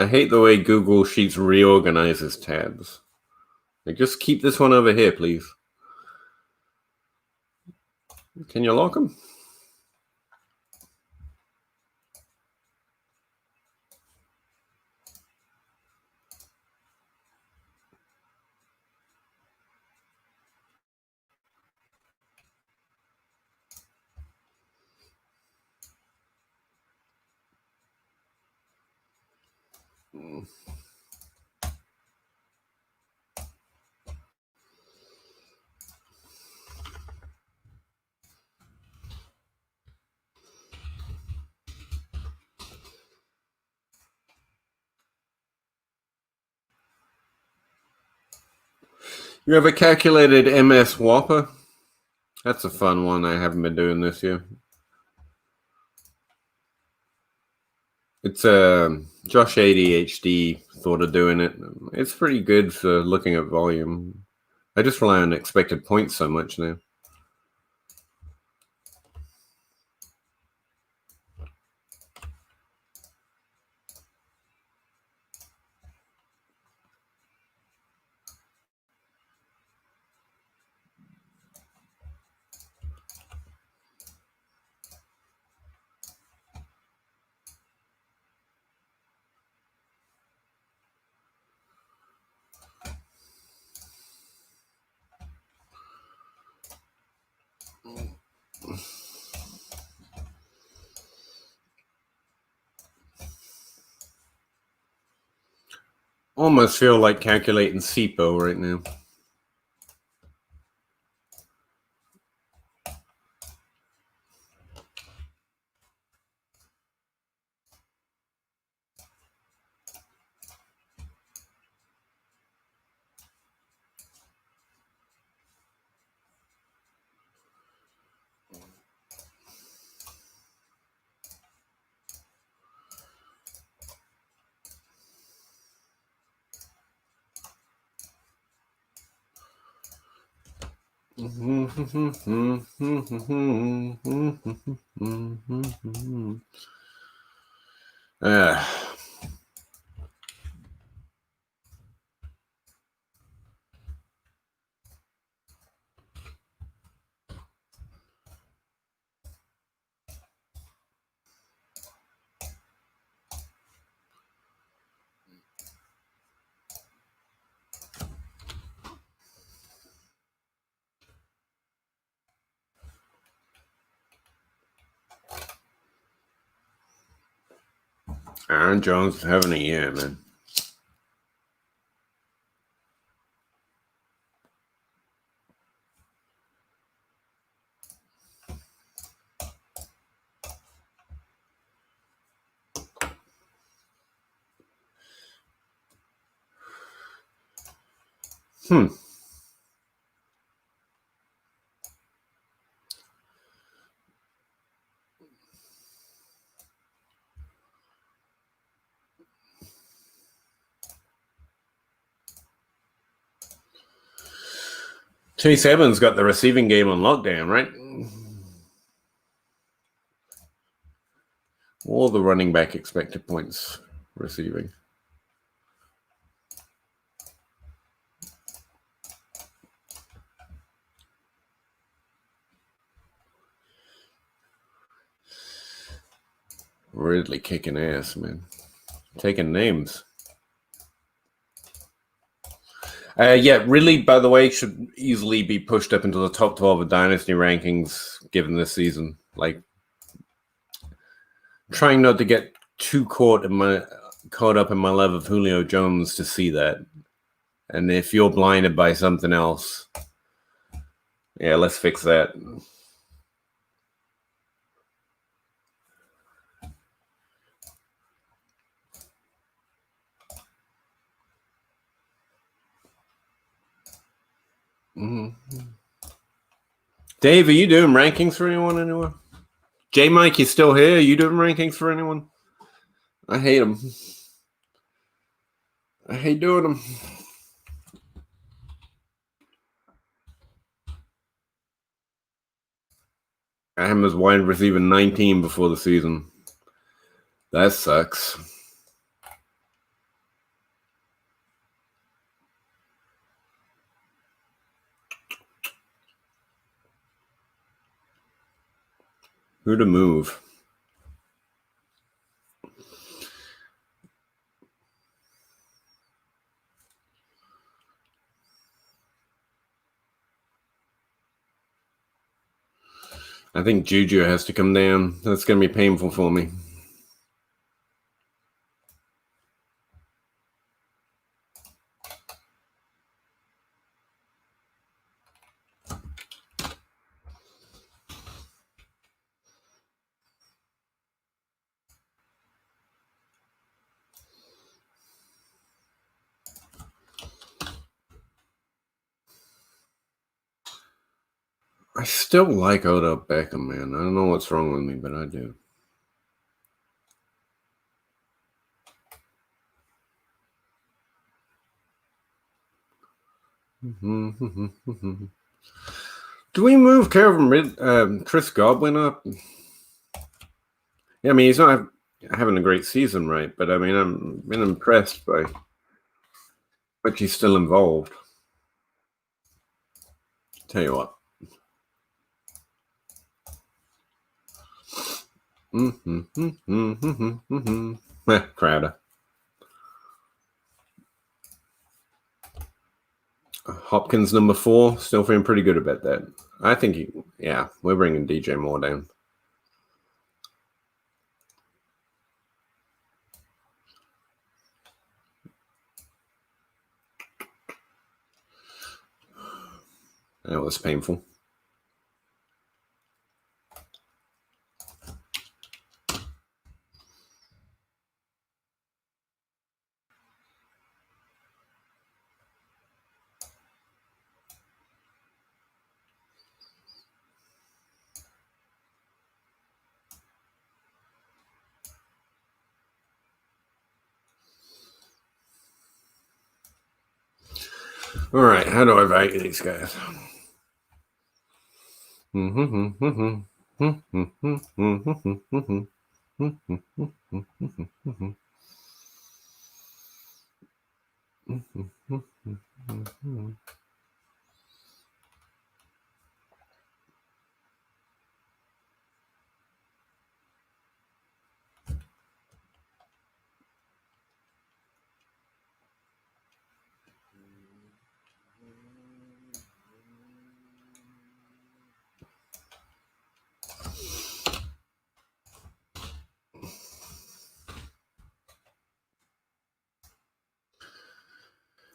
hate the way Google Sheets reorganizes tabs. Like, just keep this one over here, please. Can you lock them? You ever calculated MS Whopper? That's a fun one. I haven't been doing this year. It's Josh ADHD thought of doing it. It's pretty good for looking at volume. I just rely on expected points so much now. Almost feel like calculating SIPO right now. Aaron Jones is having a year, man. Chase Evans got the receiving game on lockdown, right? All the running back expected points receiving. Ridley kicking ass, man. Taking names. Yeah, Ridley, by the way, should easily be pushed up into the top 12 of Dynasty rankings given this season. Like, trying not to get too caught up in my love of Julio Jones to see that. And if you're blinded by something else, yeah, let's fix that. Mm-hmm. Dave, are you doing rankings for anyone anywhere? J Mike, you still here? Are you doing rankings for anyone? I hate them. I hate doing them. I had him as wide receiver 19 before the season. That sucks. Who to move? I think Juju has to come down. That's going to be painful for me. I still like Odell Beckham, man. I don't know what's wrong with me, but I do. Do we move Chris Godwin up? Yeah, I mean, he's not having a great season, right? But I mean, I'm been impressed by but he's still involved. Tell you what. Crowder. Hopkins number 4. Still feeling pretty good about that. I think we're bringing DJ Moore down. That was painful. All right, how do I value these guys?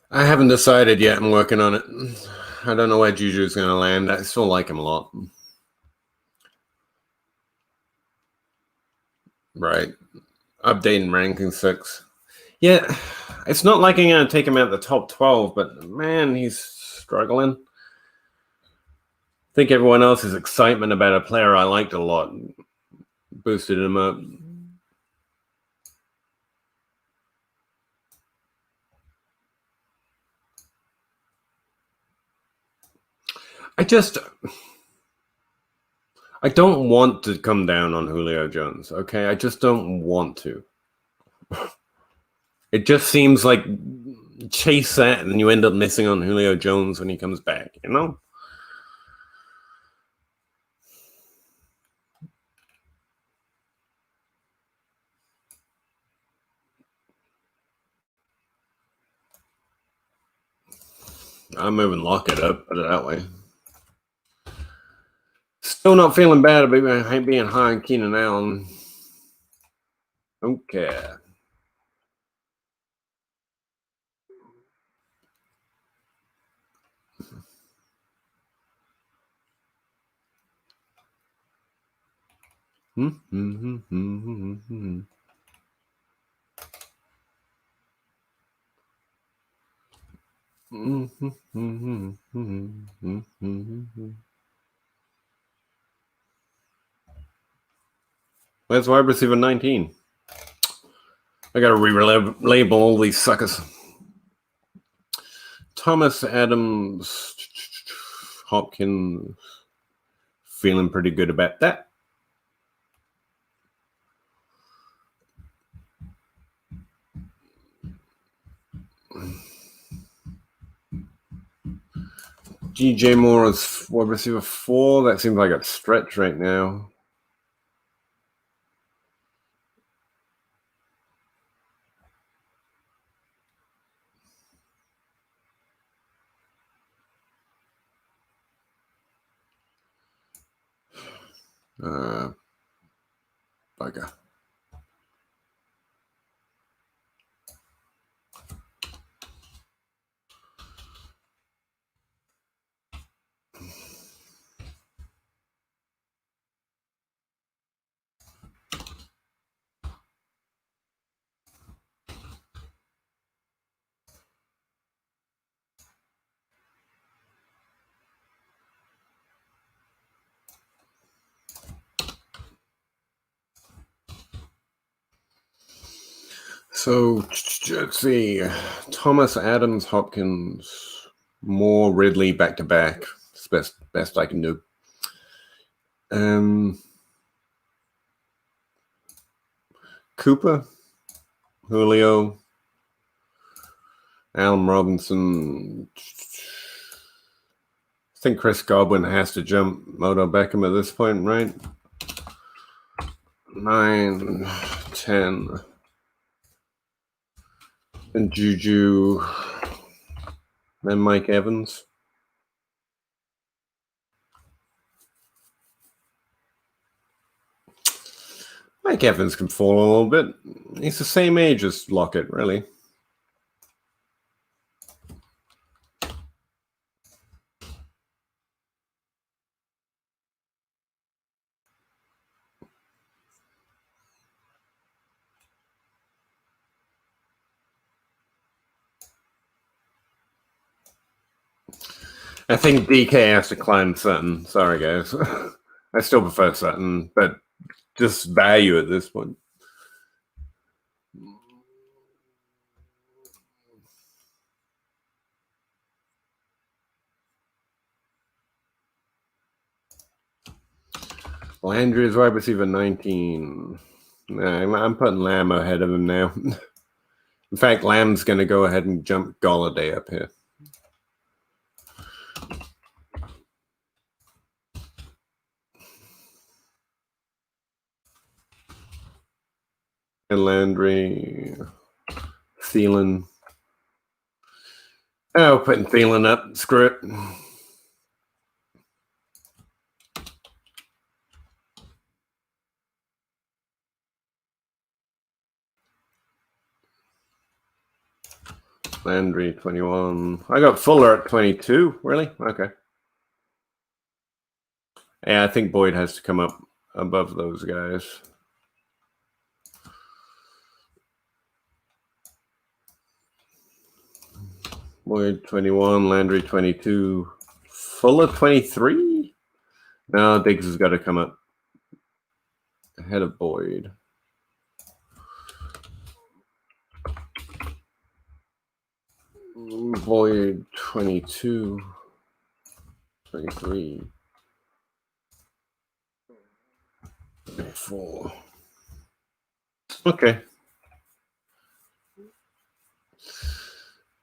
I haven't decided yet. I'm working on it. I don't know where Juju's going to land. I still like him a lot. Right. Updating ranking 6. Yeah, it's not like I'm going to take him out of the top 12, but man, he's struggling. I think everyone else's excitement about a player I liked a lot boosted him up. I don't want to come down on Julio Jones, okay? I just don't want to. It just seems like chase that and you end up missing on Julio Jones when he comes back, you know? I'm moving Lockett up, put it that way. Still not feeling bad about being high on Keenan Allen. Okay. Where's wide receiver 19? I gotta re-label all these suckers. Thomas Adams, Hopkins, feeling pretty good about that. DJ Moore is wide receiver 4. That seems like a stretch right now. Bugger. So let's see. Thomas Adams, Hopkins, Moore, Ridley back to back. It's best I can do. Cooper, Julio, Allen Robinson. I think Chris Godwin has to jump Modo Beckham at this point, right? 9, 10. And Juju. Then Mike Evans. Mike Evans can fall a little bit. He's the same age as Lockett, really. I think DK has to climb Sutton. Sorry, guys. I still prefer Sutton, but just value at this point. Landry is wide receiver 19. I'm putting Lamb ahead of him now. In fact, Lamb's going to go ahead and jump Golladay up here. And Landry, Thielen. Oh, putting Thielen up. Screw it. Landry, 21. I got Fuller at 22. Really? Okay. Yeah, I think Boyd has to come up above those guys. Boyd, 21. Landry, 22. Fuller, 23? No, Diggs has got to come up ahead of Boyd. Boyd, 22. 23. 24. Okay.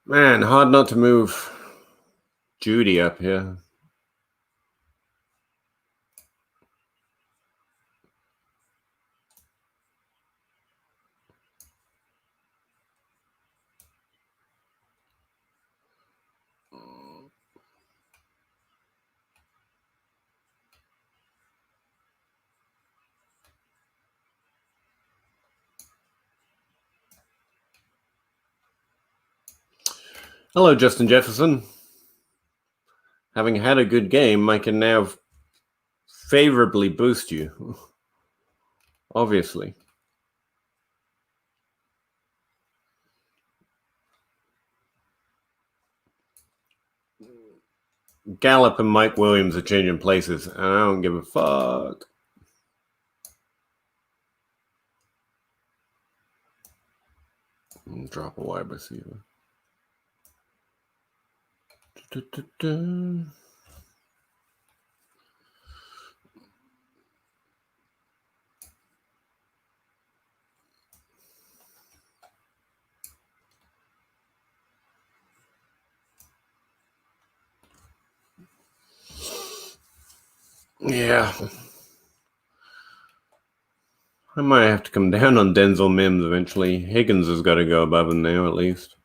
Man, hard not to move Judy up here. Hello, Justin Jefferson. Having had a good game, I can now favorably boost you. Obviously. Gallup and Mike Williams are changing places, and I don't give a fuck. Drop a wide receiver. Yeah. I might have to come down on Denzel Mims eventually. Higgins has got to go above him now, at least.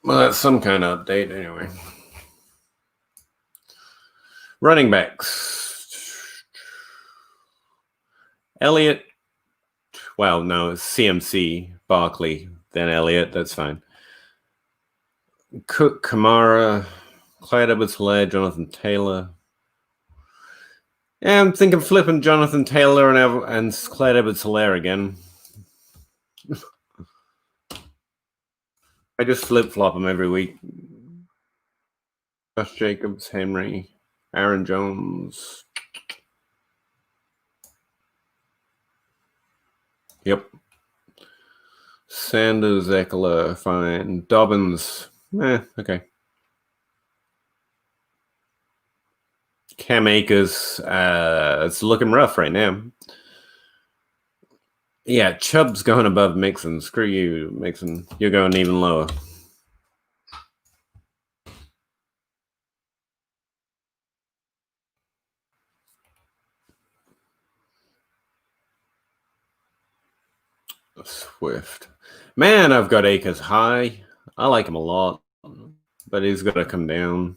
Well, that's some kind of update anyway. Running backs. Elliott. Well, no, it's CMC, Barkley, then Elliott. That's fine. Cook, Kamara, Clyde Edwards-Helaire, Jonathan Taylor. Yeah, I'm thinking flipping Jonathan Taylor and Clyde Edwards-Helaire again. I just flip-flop them every week. Josh Jacobs, Henry, Aaron Jones. Yep. Sanders, Eckler, fine. Dobbins, okay. Cam Akers, it's looking rough right now. Yeah, Chubb's going above Mixon. Screw you, Mixon. You're going even lower. Swift. Man, I've got Akers high. I like him a lot, but he's got to come down.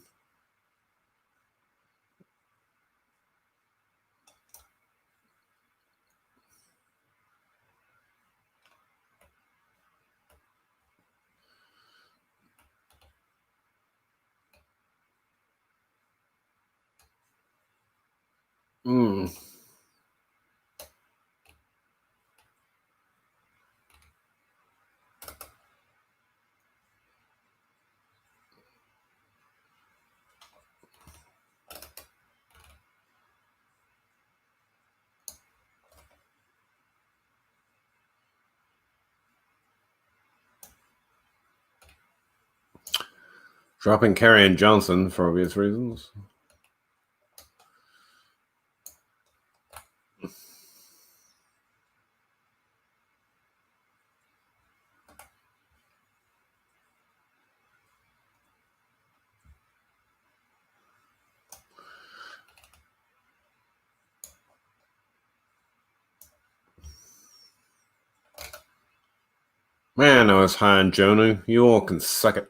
Dropping Kerryon Johnson for obvious reasons. Man, I was high on Jonah. You all can suck it.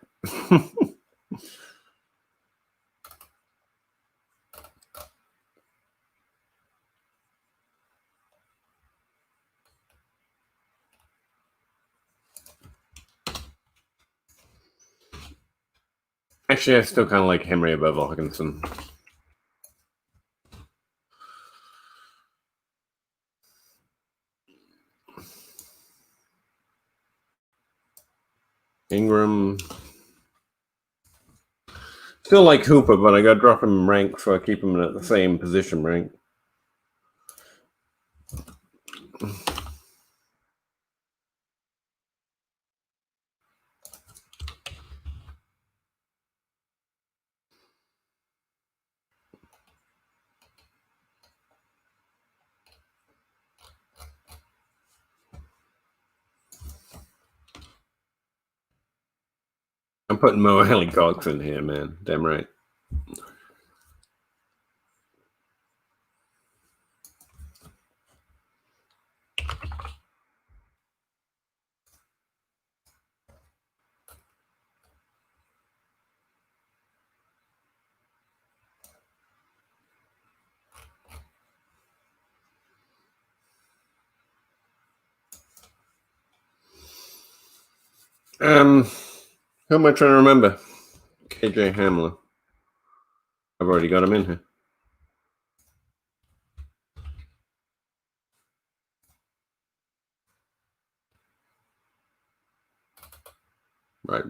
Actually, I still kind of like Henry above Hawkinson. Ingram. Still like Hooper, but I got to drop him in rank so I keep him at the same position rank. I'm putting Mo Alley-Cox in here, man. Damn right. Who am I trying to remember? KJ Hamler. I've already got him in here. Right.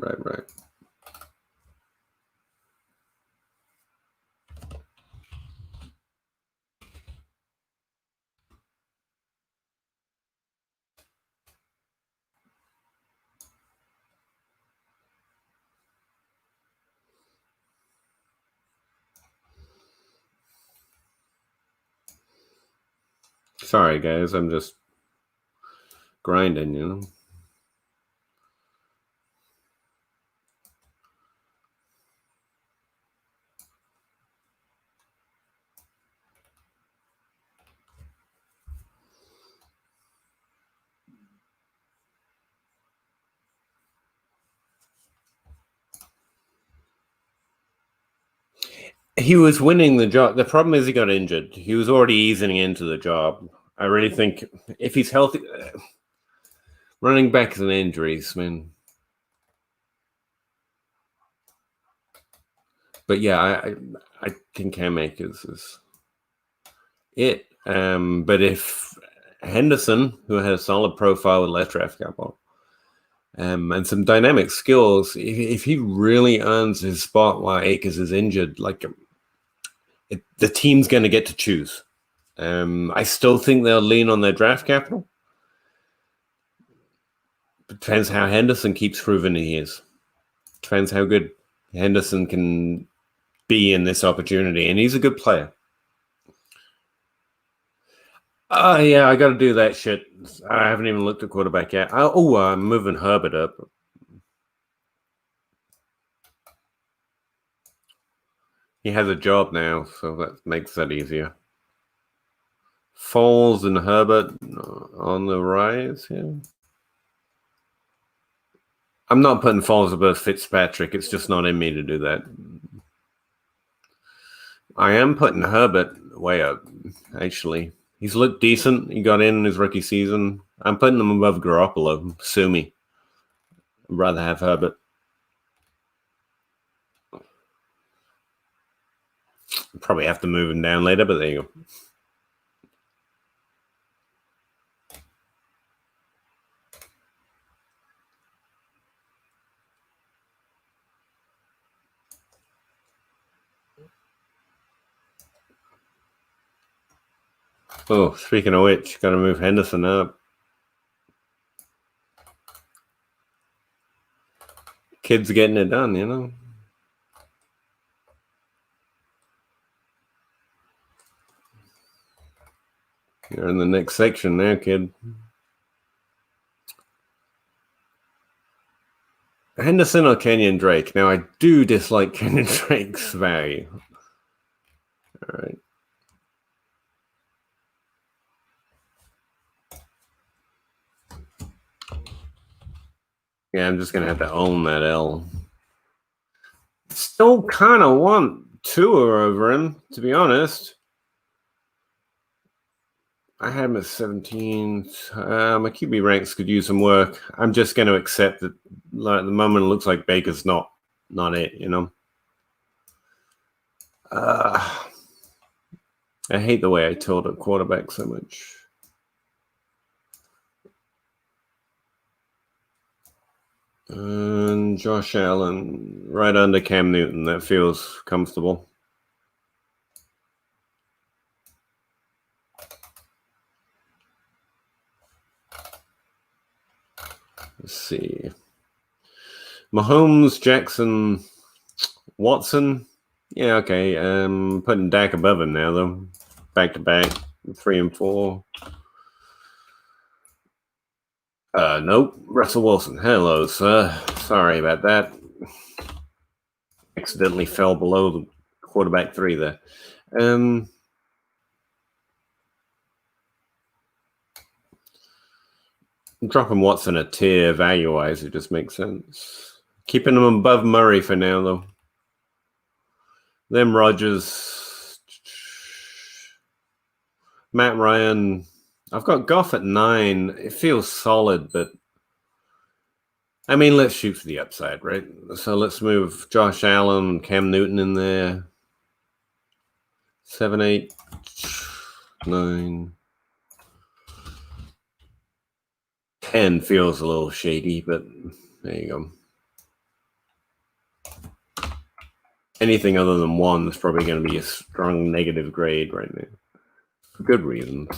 Sorry, guys. I'm just grinding, you know. He was winning the job. The problem is he got injured. He was already easing into the job. I really think if he's healthy, running backs and injuries, man. But yeah, I think Cam Akers is it. But if Henderson, who had a solid profile with less draft capital, and some dynamic skills, if he really earns his spot while Akers is injured, like the team's going to get to choose. I still think they'll lean on their draft capital. Depends how Henderson keeps proving he is. Depends how good Henderson can be in this opportunity, and he's a good player. Yeah, I got to do that shit. I haven't even looked at quarterback yet. I'm moving Herbert up. He has a job now, so that makes that easier. Foles and Herbert on the rise here. I'm not putting Foles above Fitzpatrick. It's just not in me to do that. I am putting Herbert way up, actually. He's looked decent. He got in his rookie season. I'm putting him above Garoppolo. Sue me. I'd rather have Herbert. Probably have to move him down later, but there you go. Oh, speaking of which, got to move Henderson up. Kids getting it done, you know. You're in the next section now, kid. Henderson or Kenyon Drake? Now, I do dislike Kenyon Drake's value. All right. Yeah, I'm just going to have to own that L. Still kind of want Tua over him, to be honest. I had him at 17. My QB ranks could use some work. I'm just going to accept that like, at the moment it looks like Baker's not it, you know. I hate the way I told a quarterback so much. And Josh Allen right under Cam Newton. That feels comfortable. Let's see. Mahomes, Jackson, Watson. Yeah, okay. Putting Dak above him now, though. Back to back, 3 and 4. Nope. Russell Wilson. Hello, sir. Sorry about that. Accidentally fell below the quarterback 3 there. Dropping Watson a tier value-wise, it just makes sense. Keeping him above Murray for now, though. Then Rodgers, Matt Ryan. I've got Goff at 9. It feels solid, but I mean, let's shoot for the upside, right? So let's move Josh Allen, Cam Newton in there. 7, 8, 9. 10 feels a little shady, but there you go. anything other than 1 is probably going to be a strong negative grade right now, for good reasons.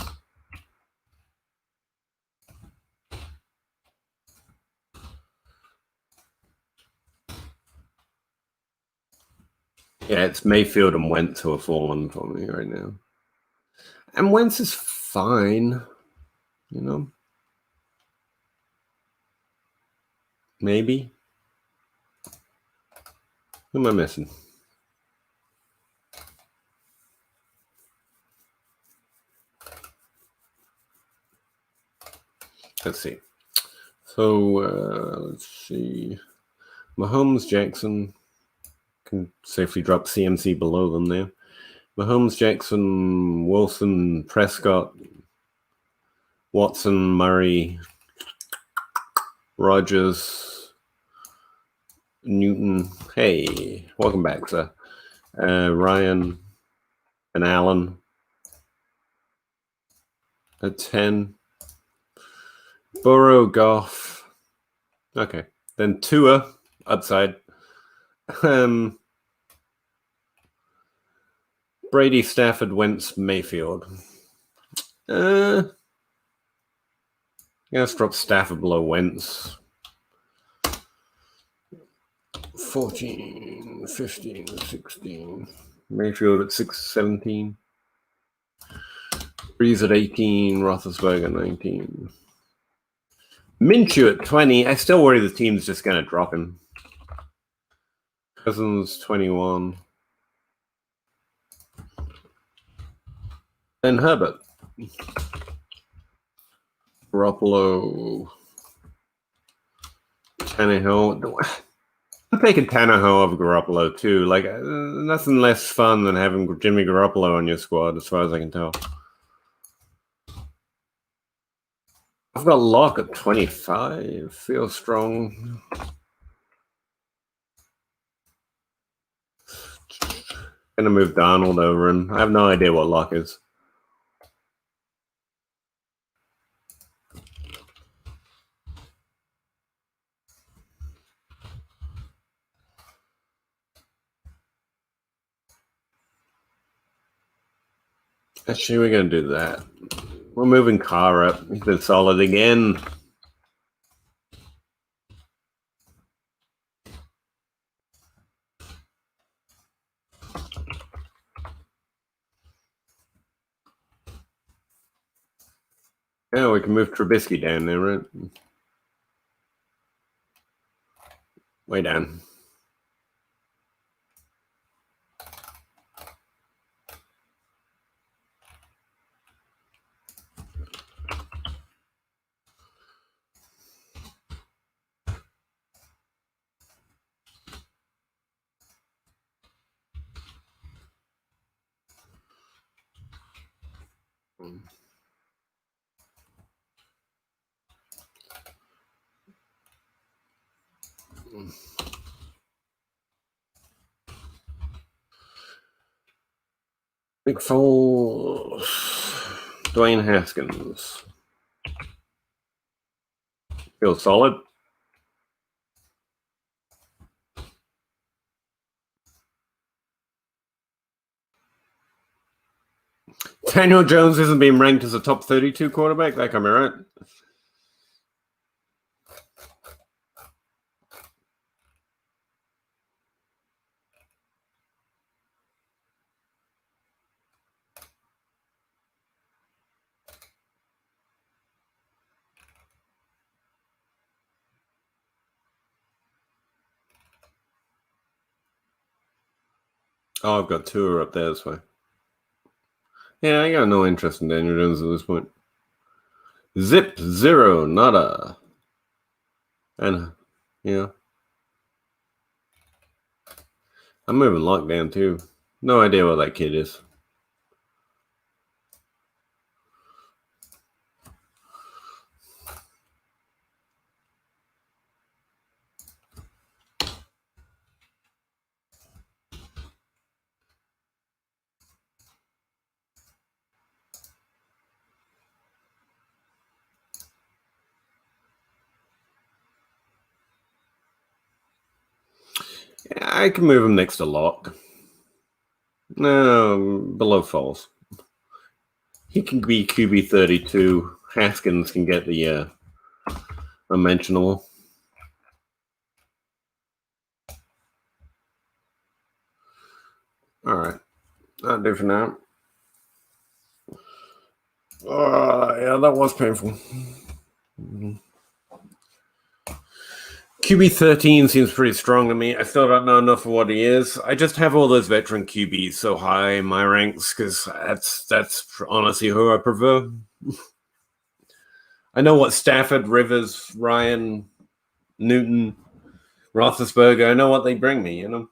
Yeah, it's Mayfield and Wentz who are falling for me right now. And Wentz is fine, you know? Maybe. Who am I missing? Let's see. So, let's see. Mahomes, Jackson can safely drop CMC below them there. Mahomes, Jackson, Wilson, Prescott, Watson, Murray, Rogers, Newton. Hey, welcome back, sir. Ryan and Allen at 10. Burrow, Goff. Okay. Then Tua, upside. Brady, Stafford, Wentz, Mayfield. Let's drop Stafford below Wentz. 14, 15, 16. Mayfield at 17. Breeze at 18. Roethlisberger 19. Minshew at 20. I still worry the team's just going to drop him. Cousins 21. And Herbert. Garoppolo. Tannehill. I'm taking Tannehill over Garoppolo too. Like, nothing less fun than having Jimmy Garoppolo on your squad, as far as I can tell. I've got Locke at 25. Feels strong. Gonna move Donald over him. I have no idea what Locke is. Actually, we're gonna do that. We're moving Carr up. He's been solid again. Yeah, we can move Trubisky down there, right? Way down. Nick Foles. Dwayne Haskins. Feels solid. Daniel Jones isn't being ranked as a top 32 quarterback. That can be right. Oh, I've got Tua up there this way. Yeah, I got no interest in Daniel Jones at this point. Zip, zero, nada. And, yeah. I'm moving lockdown too. No idea what that kid is. I can move him next to Locke. No, below Foles. He can be QB 32. Haskins can get the unmentionable. All right. That'll do for now. Yeah, that was painful. QB 13 seems pretty strong to me. I still don't know enough of what he is. I just have all those veteran QBs so high in my ranks because that's honestly who I prefer. I know what Stafford, Rivers, Ryan, Newton, Roethlisberger, I know what they bring me, you know?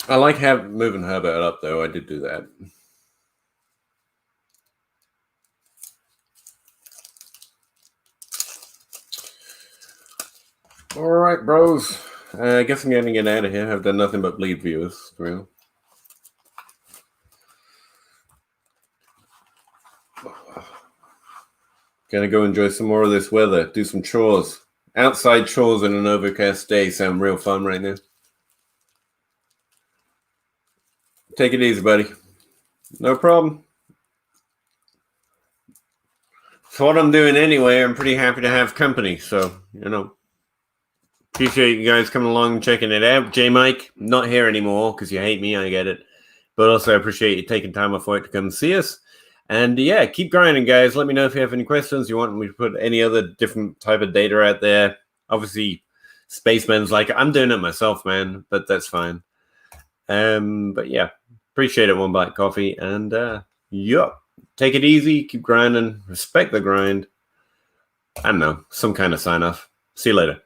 I like moving Herbert up, though. I did do that. All right, bros. I guess I'm going to get out of here. I've done nothing but bleed viewers. Really. Gonna go enjoy some more of this weather. Do some chores. Outside chores in an overcast day sound real fun right now. Take it easy, buddy. No problem. It's what I'm doing anyway. I'm pretty happy to have company. So, you know, appreciate you guys coming along and checking it out. J Mike, not here anymore because you hate me. I get it. But also I appreciate you taking time off work to come see us. And yeah, keep grinding, guys. Let me know if you have any questions. You want me to put any other different type of data out there. Obviously, Spaceman's like, I'm doing it myself, man. But that's fine. But yeah, appreciate it, One Bite Coffee. And yeah, take it easy. Keep grinding. Respect the grind. I don't know. Some kind of sign off. See you later.